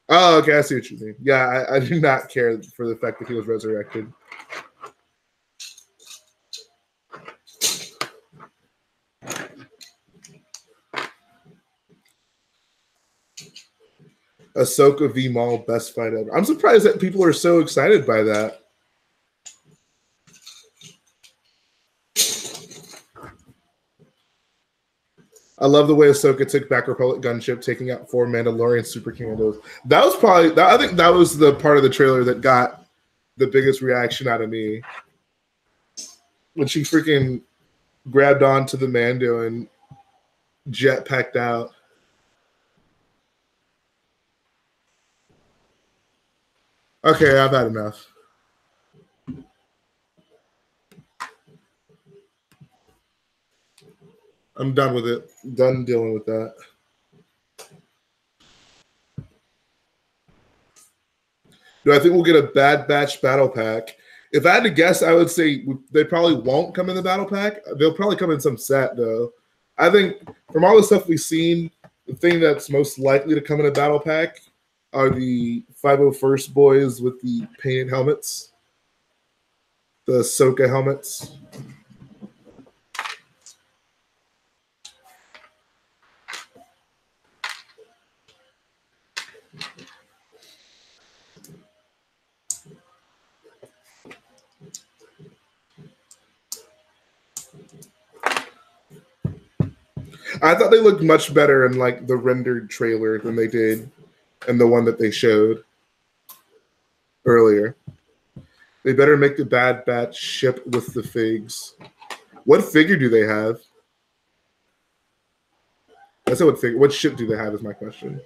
Oh, okay, I see what you mean. Yeah, I do not care for the fact that he was resurrected. Ahsoka v Maul best fight ever. I'm surprised that people are so excited by that. I love the way Ahsoka took back Republic gunship, taking out 4 Mandalorian super commandos. That was probably, I think that was the part of the trailer that got the biggest reaction out of me. When she freaking grabbed onto the Mando and jetpacked out. Okay, I've had enough. I'm done with it. Done dealing with that. Do I think we'll get a Bad Batch battle pack? If I had to guess, I would say they probably won't come in the battle pack. They'll probably come in some set, though. I think from all the stuff we've seen, the thing that's most likely to come in a battle pack are the 501st boys with the painted helmets. The Ahsoka helmets. I thought they looked much better in like the rendered trailer than they did in the one that they showed earlier. They better make the Bad Batch ship with the figs. What figure do they have? I said what figure. What ship do they have is my question.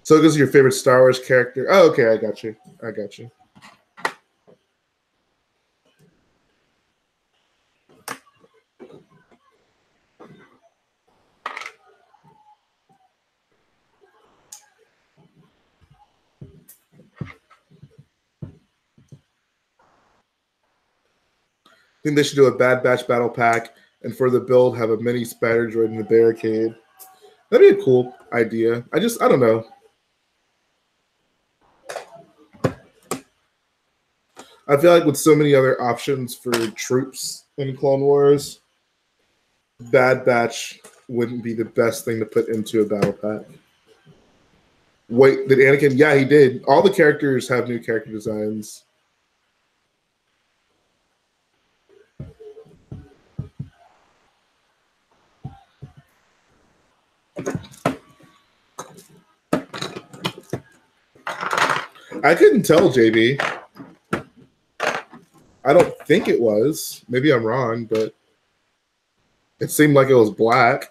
So this is your favorite Star Wars character? Oh, okay, I got you. I got you. I think they should do a Bad Batch battle pack, and for the build, have a mini spider droid in the barricade. That'd be a cool idea. I don't know. I feel like with so many other options for troops in Clone Wars, Bad Batch wouldn't be the best thing to put into a battle pack. Wait, did Anakin? Yeah, he did. All the characters have new character designs. I couldn't tell, JB. I don't think it was. Maybe I'm wrong, but it seemed like it was black.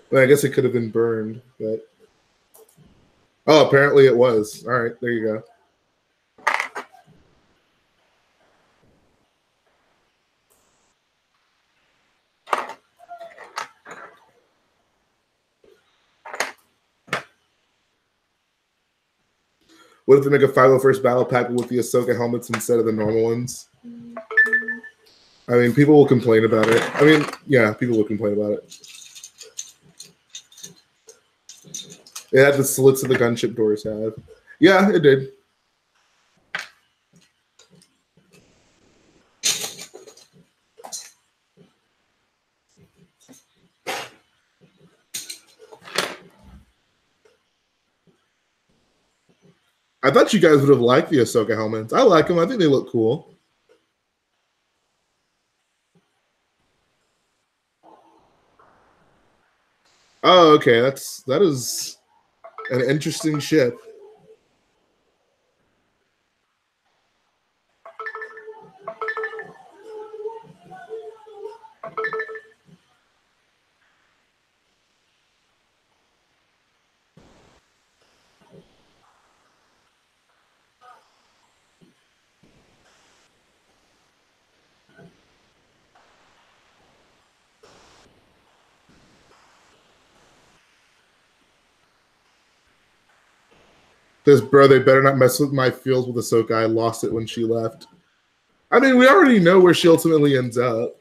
But I guess it could have been burned. But oh, apparently it was. All right, there you go. What if they make a 501st battle pack with the Ahsoka helmets instead of the normal ones? I mean, people will complain about it. I mean, yeah, people will complain about it. It had the slits that the gunship doors have. Yeah, it did. I thought you guys would have liked the Ahsoka helmets. I like them. I think they look cool. Oh, okay. That is an interesting ship. This bro, they better not mess with my feels with Ahsoka. I lost it when she left. I mean, we already know where she ultimately ends up.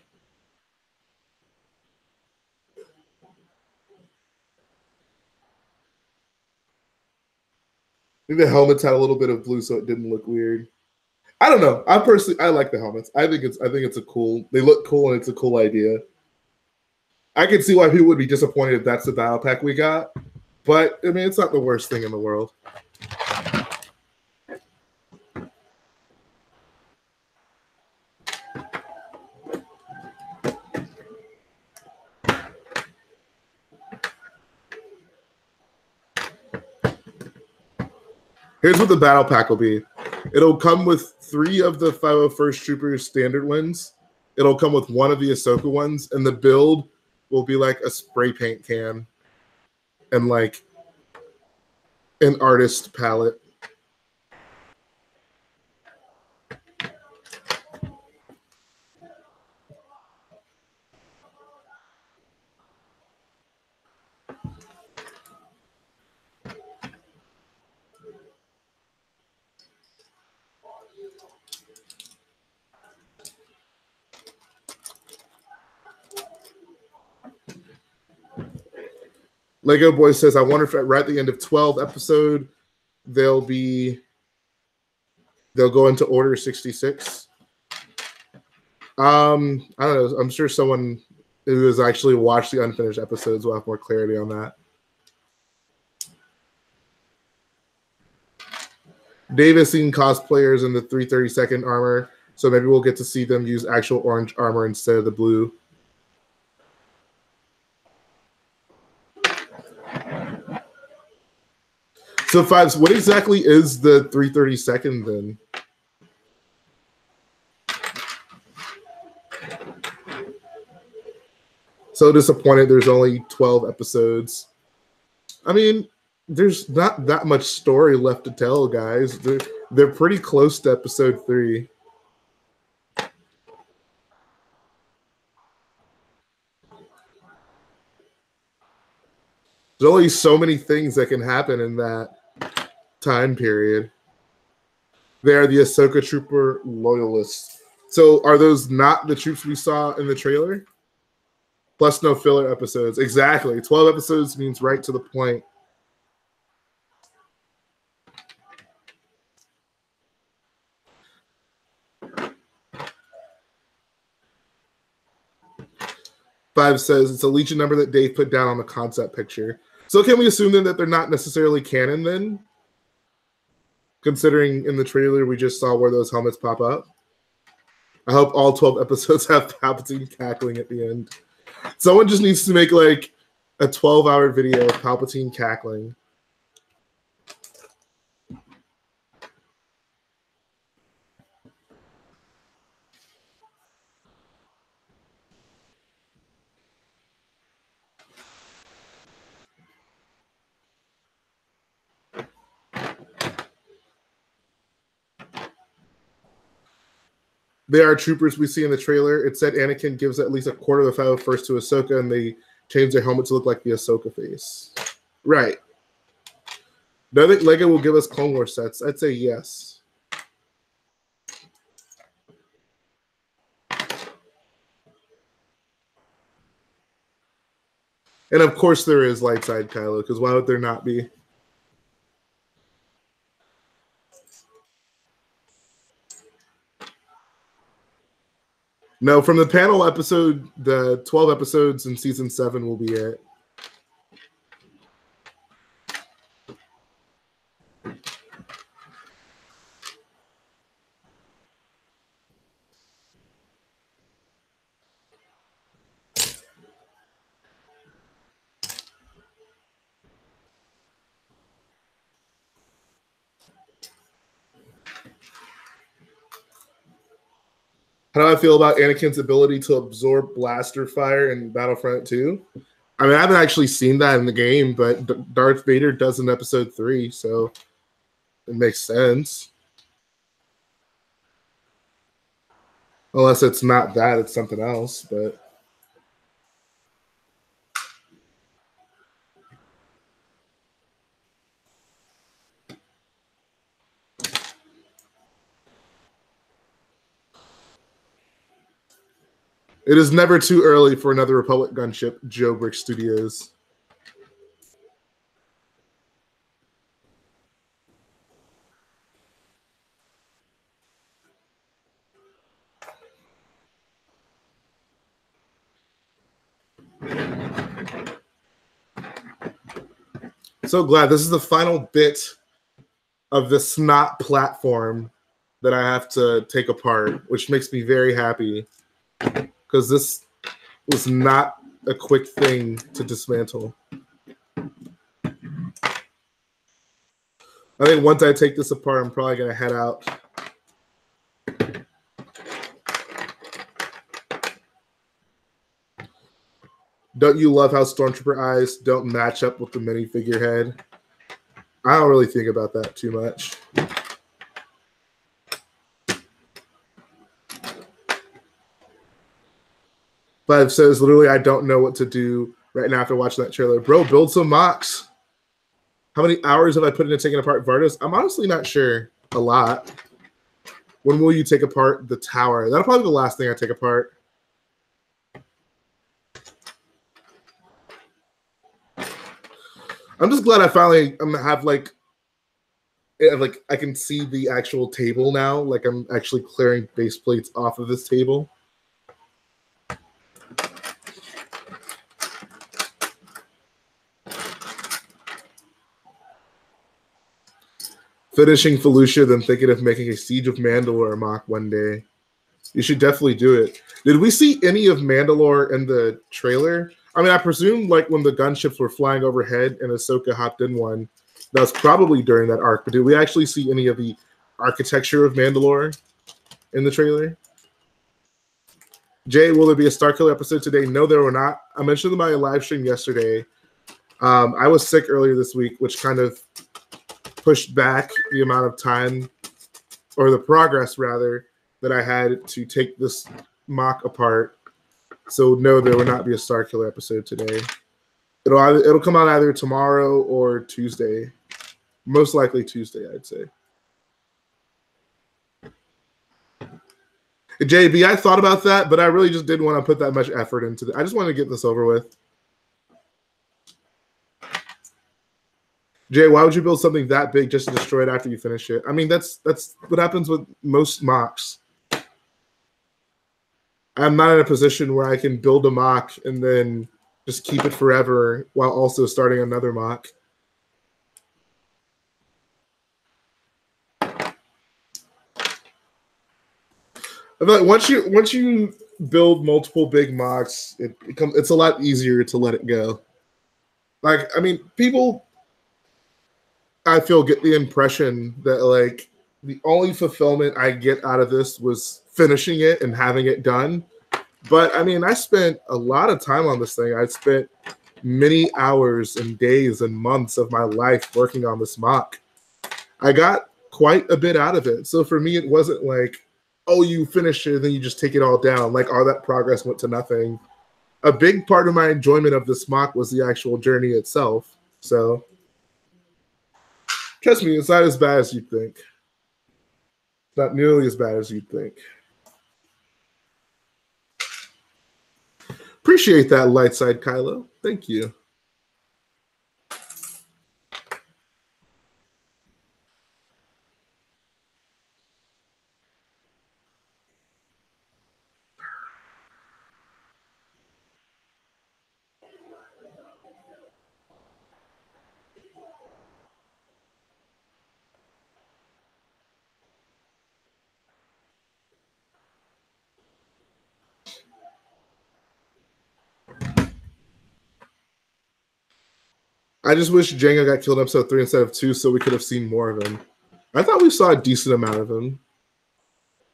think the helmets had a little bit of blue, so it didn't look weird. I don't know. I like the helmets. I think it's a cool. They look cool and it's a cool idea. I can see why people would be disappointed if that's the battle pack we got, but I mean it's not the worst thing in the world. Here's what the battle pack will be. It'll come with 3 of the 501st Troopers standard ones. It'll come with 1 of the Ahsoka ones, and the build will be like a spray paint can and like an artist palette. Lego Boy says, I wonder if right at the end of 12 episode, they'll go into Order 66. I don't know. I'm sure someone who has actually watched the unfinished episodes will have more clarity on that. Dave has seen cosplayers in the 332nd armor, so maybe we'll get to see them use actual orange armor instead of the blue. So, Fives, what exactly is the 332nd then? So disappointed there's only 12 episodes. I mean, there's not that much story left to tell, guys. They're pretty close to episode 3. There's only so many things that can happen in that time period. They are the Ahsoka Trooper loyalists. So are those not the troops we saw in the trailer? Plus no filler episodes. Exactly. 12 episodes means right to the point. Five says it's a Legion number that Dave put down on the concept picture. So can we assume then that they're not necessarily canon then? Considering in the trailer we just saw where those helmets pop up. I hope all 12 episodes have Palpatine cackling at the end. Someone just needs to make like a 12-hour video of Palpatine cackling. They are troopers we see in the trailer. It said Anakin gives at least a quarter of the 501st to Ahsoka, and they change their helmet to look like the Ahsoka face. Right. Do I think Lego will give us Clone Wars sets? I'd say yes. And of course there is light side Kylo, because why would there not be? No, from the panel episode, the 12 episodes in season 7 will be it. How do I feel about Anakin's ability to absorb blaster fire in Battlefront 2? I mean, I haven't actually seen that in the game, but Darth Vader does in episode 3, so it makes sense. Unless it's not that, it's something else, but... It is never too early for another Republic gunship, Joe Brick Studios. So glad this is the final bit of the snot platform that I have to take apart, which makes me very happy because this was not a quick thing to dismantle. I think once I take this apart, I'm probably going to head out. Don't you love how Stormtrooper eyes don't match up with the minifigure head? I don't really think about that too much. But says, literally, I don't know what to do right now after watching that trailer. Bro, build some mocks. How many hours have I put into taking apart Vardos? I'm honestly not sure. A lot. When will you take apart the tower? That'll probably be the last thing I take apart. I'm just glad I finally have like I can see the actual table now. Like I'm actually clearing base plates off of this table. Finishing Felucia, then thinking of making a Siege of Mandalore mock one day. You should definitely do it. Did we see any of Mandalore in the trailer? I mean, I presume like when the gunships were flying overhead and Ahsoka hopped in one, that was probably during that arc. But did we actually see any of the architecture of Mandalore in the trailer? Jay, will there be a Starkiller episode today? No, there will not. I mentioned in my live stream yesterday. I was sick earlier this week, which kind of pushed back the amount of time, or the progress rather, that I had to take this mock apart. So no, there will not be a Starkiller episode today. It'll come out either tomorrow or Tuesday. Most likely Tuesday, I'd say. JB, I thought about that, but I really just didn't want to put that much effort into it. I just wanted to get this over with. Jay, why would you build something that big just to destroy it after you finish it? I mean, that's what happens with most mocks. I'm not in a position where I can build a mock and then just keep it forever while also starting another mock. I feel like once you build multiple big mocks, it's a lot easier to let it go. Like, I mean, people, I feel, get the impression that like the only fulfillment I get out of this was finishing it and having it done. But I mean, I spent a lot of time on this thing. I spent many hours and days and months of my life working on this mock. I got quite a bit out of it. So for me, it wasn't like, oh, you finish it, then you just take it all down. Like all that progress went to nothing. A big part of my enjoyment of this mock was the actual journey itself. So trust me, it's not as bad as you think. It's not nearly as bad as you'd think. Appreciate that, light side, Kylo. Thank you. I just wish Jango got killed in episode 3 instead of 2 so we could have seen more of him. I thought we saw a decent amount of him.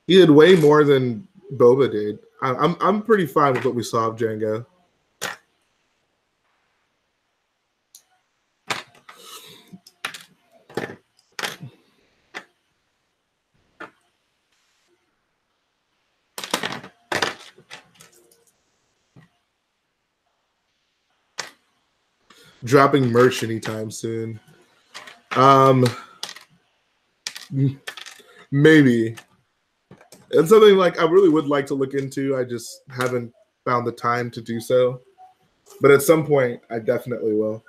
He did way more than Boba did. I'm pretty fine with what we saw of Jango. Dropping merch anytime soon. Maybe. It's something like I really would like to look into. I just haven't found the time to do so. But at some point, I definitely will.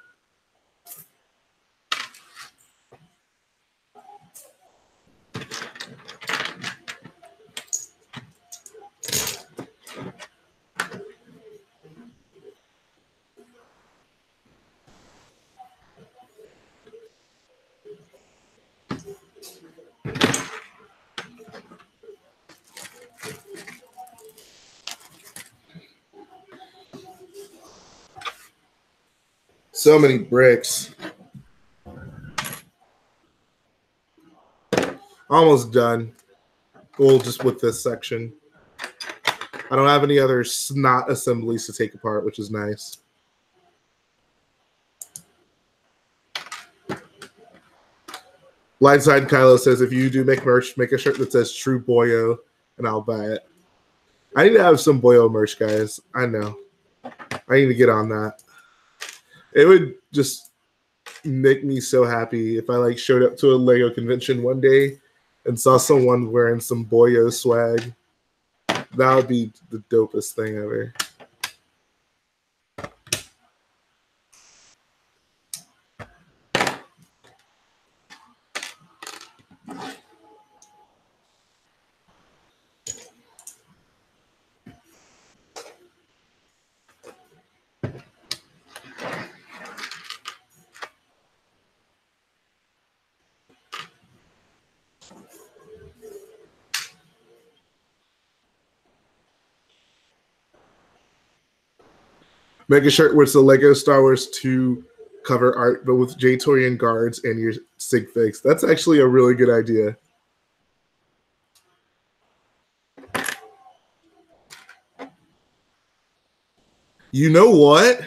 So many bricks. Almost done. Well, just with this section. I don't have any other snot assemblies to take apart, which is nice. Lightside Kylo says, if you do make merch, make a shirt that says True Boyo, and I'll buy it. I need to have some Boyo merch, guys. I know. I need to get on that. It would just make me so happy if I like showed up to a Lego convention one day and saw someone wearing some Boyo swag. That would be the dopest thing ever. Make a shirt with the Lego Star Wars 2 cover art, but with J-Torian guards and your sig figs. That's actually a really good idea. You know what?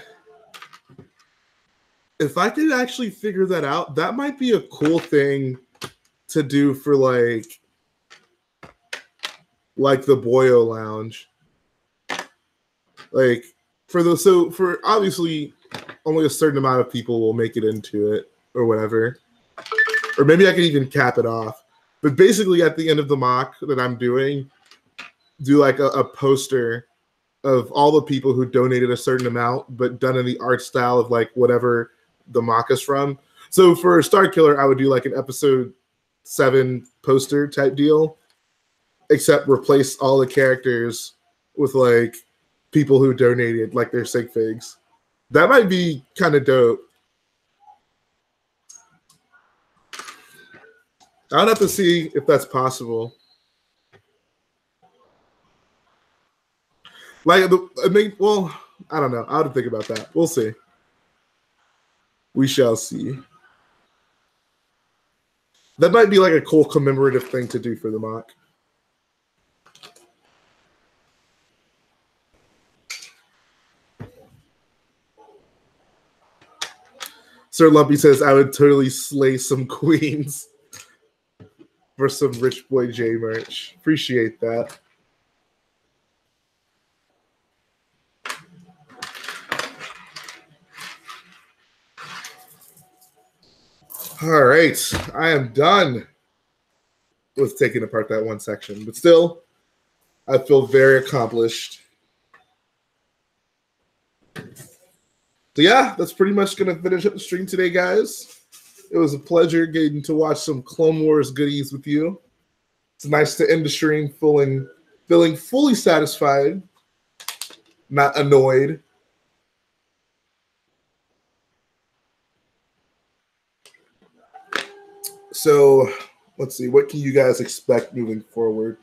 If I could actually figure that out, that might be a cool thing to do for like the Boyo Lounge. Like for obviously only a certain amount of people will make it into it or whatever. Or maybe I could even cap it off. But basically at the end of the mock that I'm doing, do like a poster of all the people who donated a certain amount, but done in the art style of like whatever the mock is from. So for Starkiller, I would do like an episode 7 poster type deal, except replace all the characters with like people who donated like their sig figs. That might be kind of dope. I'd have to see if that's possible. Like, well, I don't know. I have to think about that. We'll see. We shall see. That might be like a cool commemorative thing to do for the mock. Sir Lumpy says, I would totally slay some queens for some Rich Boy J merch. Appreciate that. All right, I am done with taking apart that one section, but still, I feel very accomplished. So yeah, that's pretty much going to finish up the stream today, guys. It was a pleasure getting to watch some Clone Wars goodies with you. It's nice to end the stream feeling fully satisfied, not annoyed. So let's see, what can you guys expect moving forward?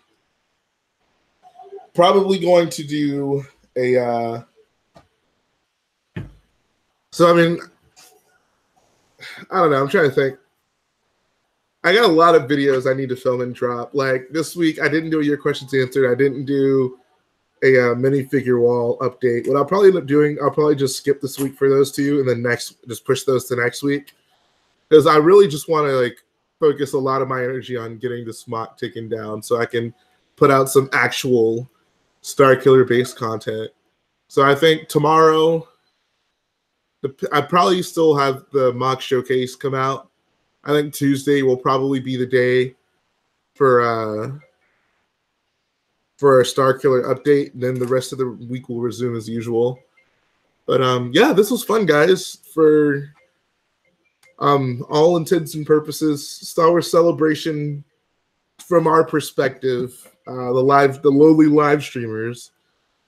Probably going to do a so I mean, I don't know, I'm trying to think. I got a lot of videos I need to film and drop. Like this week, I didn't do a Your Questions Answered. I didn't do a minifigure wall update. What I'll probably end up doing, I'll probably just skip this week for those two, and then just push those to next week. Because I really just want to like focus a lot of my energy on getting this mock taken down so I can put out some actual Starkiller based content. So I think tomorrow, I probably still have the mock showcase come out. I think Tuesday will probably be the day for a Starkiller update. And then the rest of the week will resume as usual. But yeah, this was fun, guys. For all intents and purposes, Star Wars Celebration from our perspective, the lowly live streamers.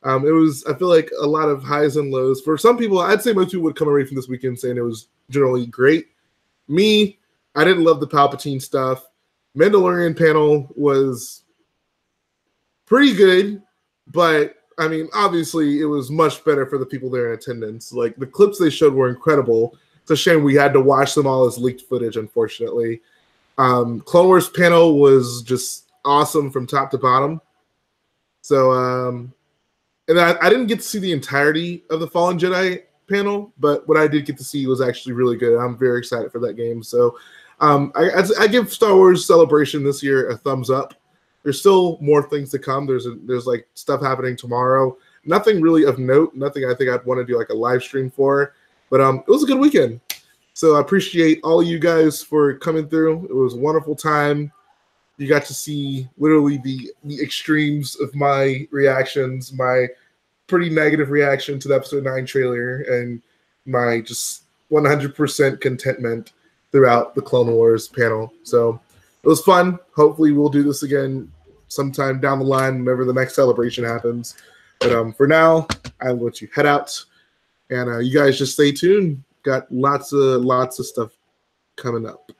It was, I feel like, a lot of highs and lows. For some people, I'd say most people would come away from this weekend saying it was generally great. Me, I didn't love the Palpatine stuff. Mandalorian panel was pretty good, but I mean, obviously, it was much better for the people there in attendance. Like, the clips they showed were incredible. It's a shame we had to watch them all as leaked footage, unfortunately. Clone Wars panel was just awesome from top to bottom. So, and I didn't get to see the entirety of the Fallen Jedi panel, but what I did get to see was actually really good. I'm very excited for that game. So, I give Star Wars Celebration this year a thumbs up. There's still more things to come. There's like stuff happening tomorrow. Nothing really of note. Nothing I think I'd want to do like a live stream for. But it was a good weekend. So I appreciate all of you guys for coming through. It was a wonderful time. You got to see literally the extremes of my reactions, my pretty negative reaction to the episode 9 trailer, and my just 100% contentment throughout the Clone Wars panel. So it was fun. Hopefully we'll do this again sometime down the line whenever the next celebration happens. But for now, I'll let you head out. And you guys just stay tuned. Got lots of stuff coming up.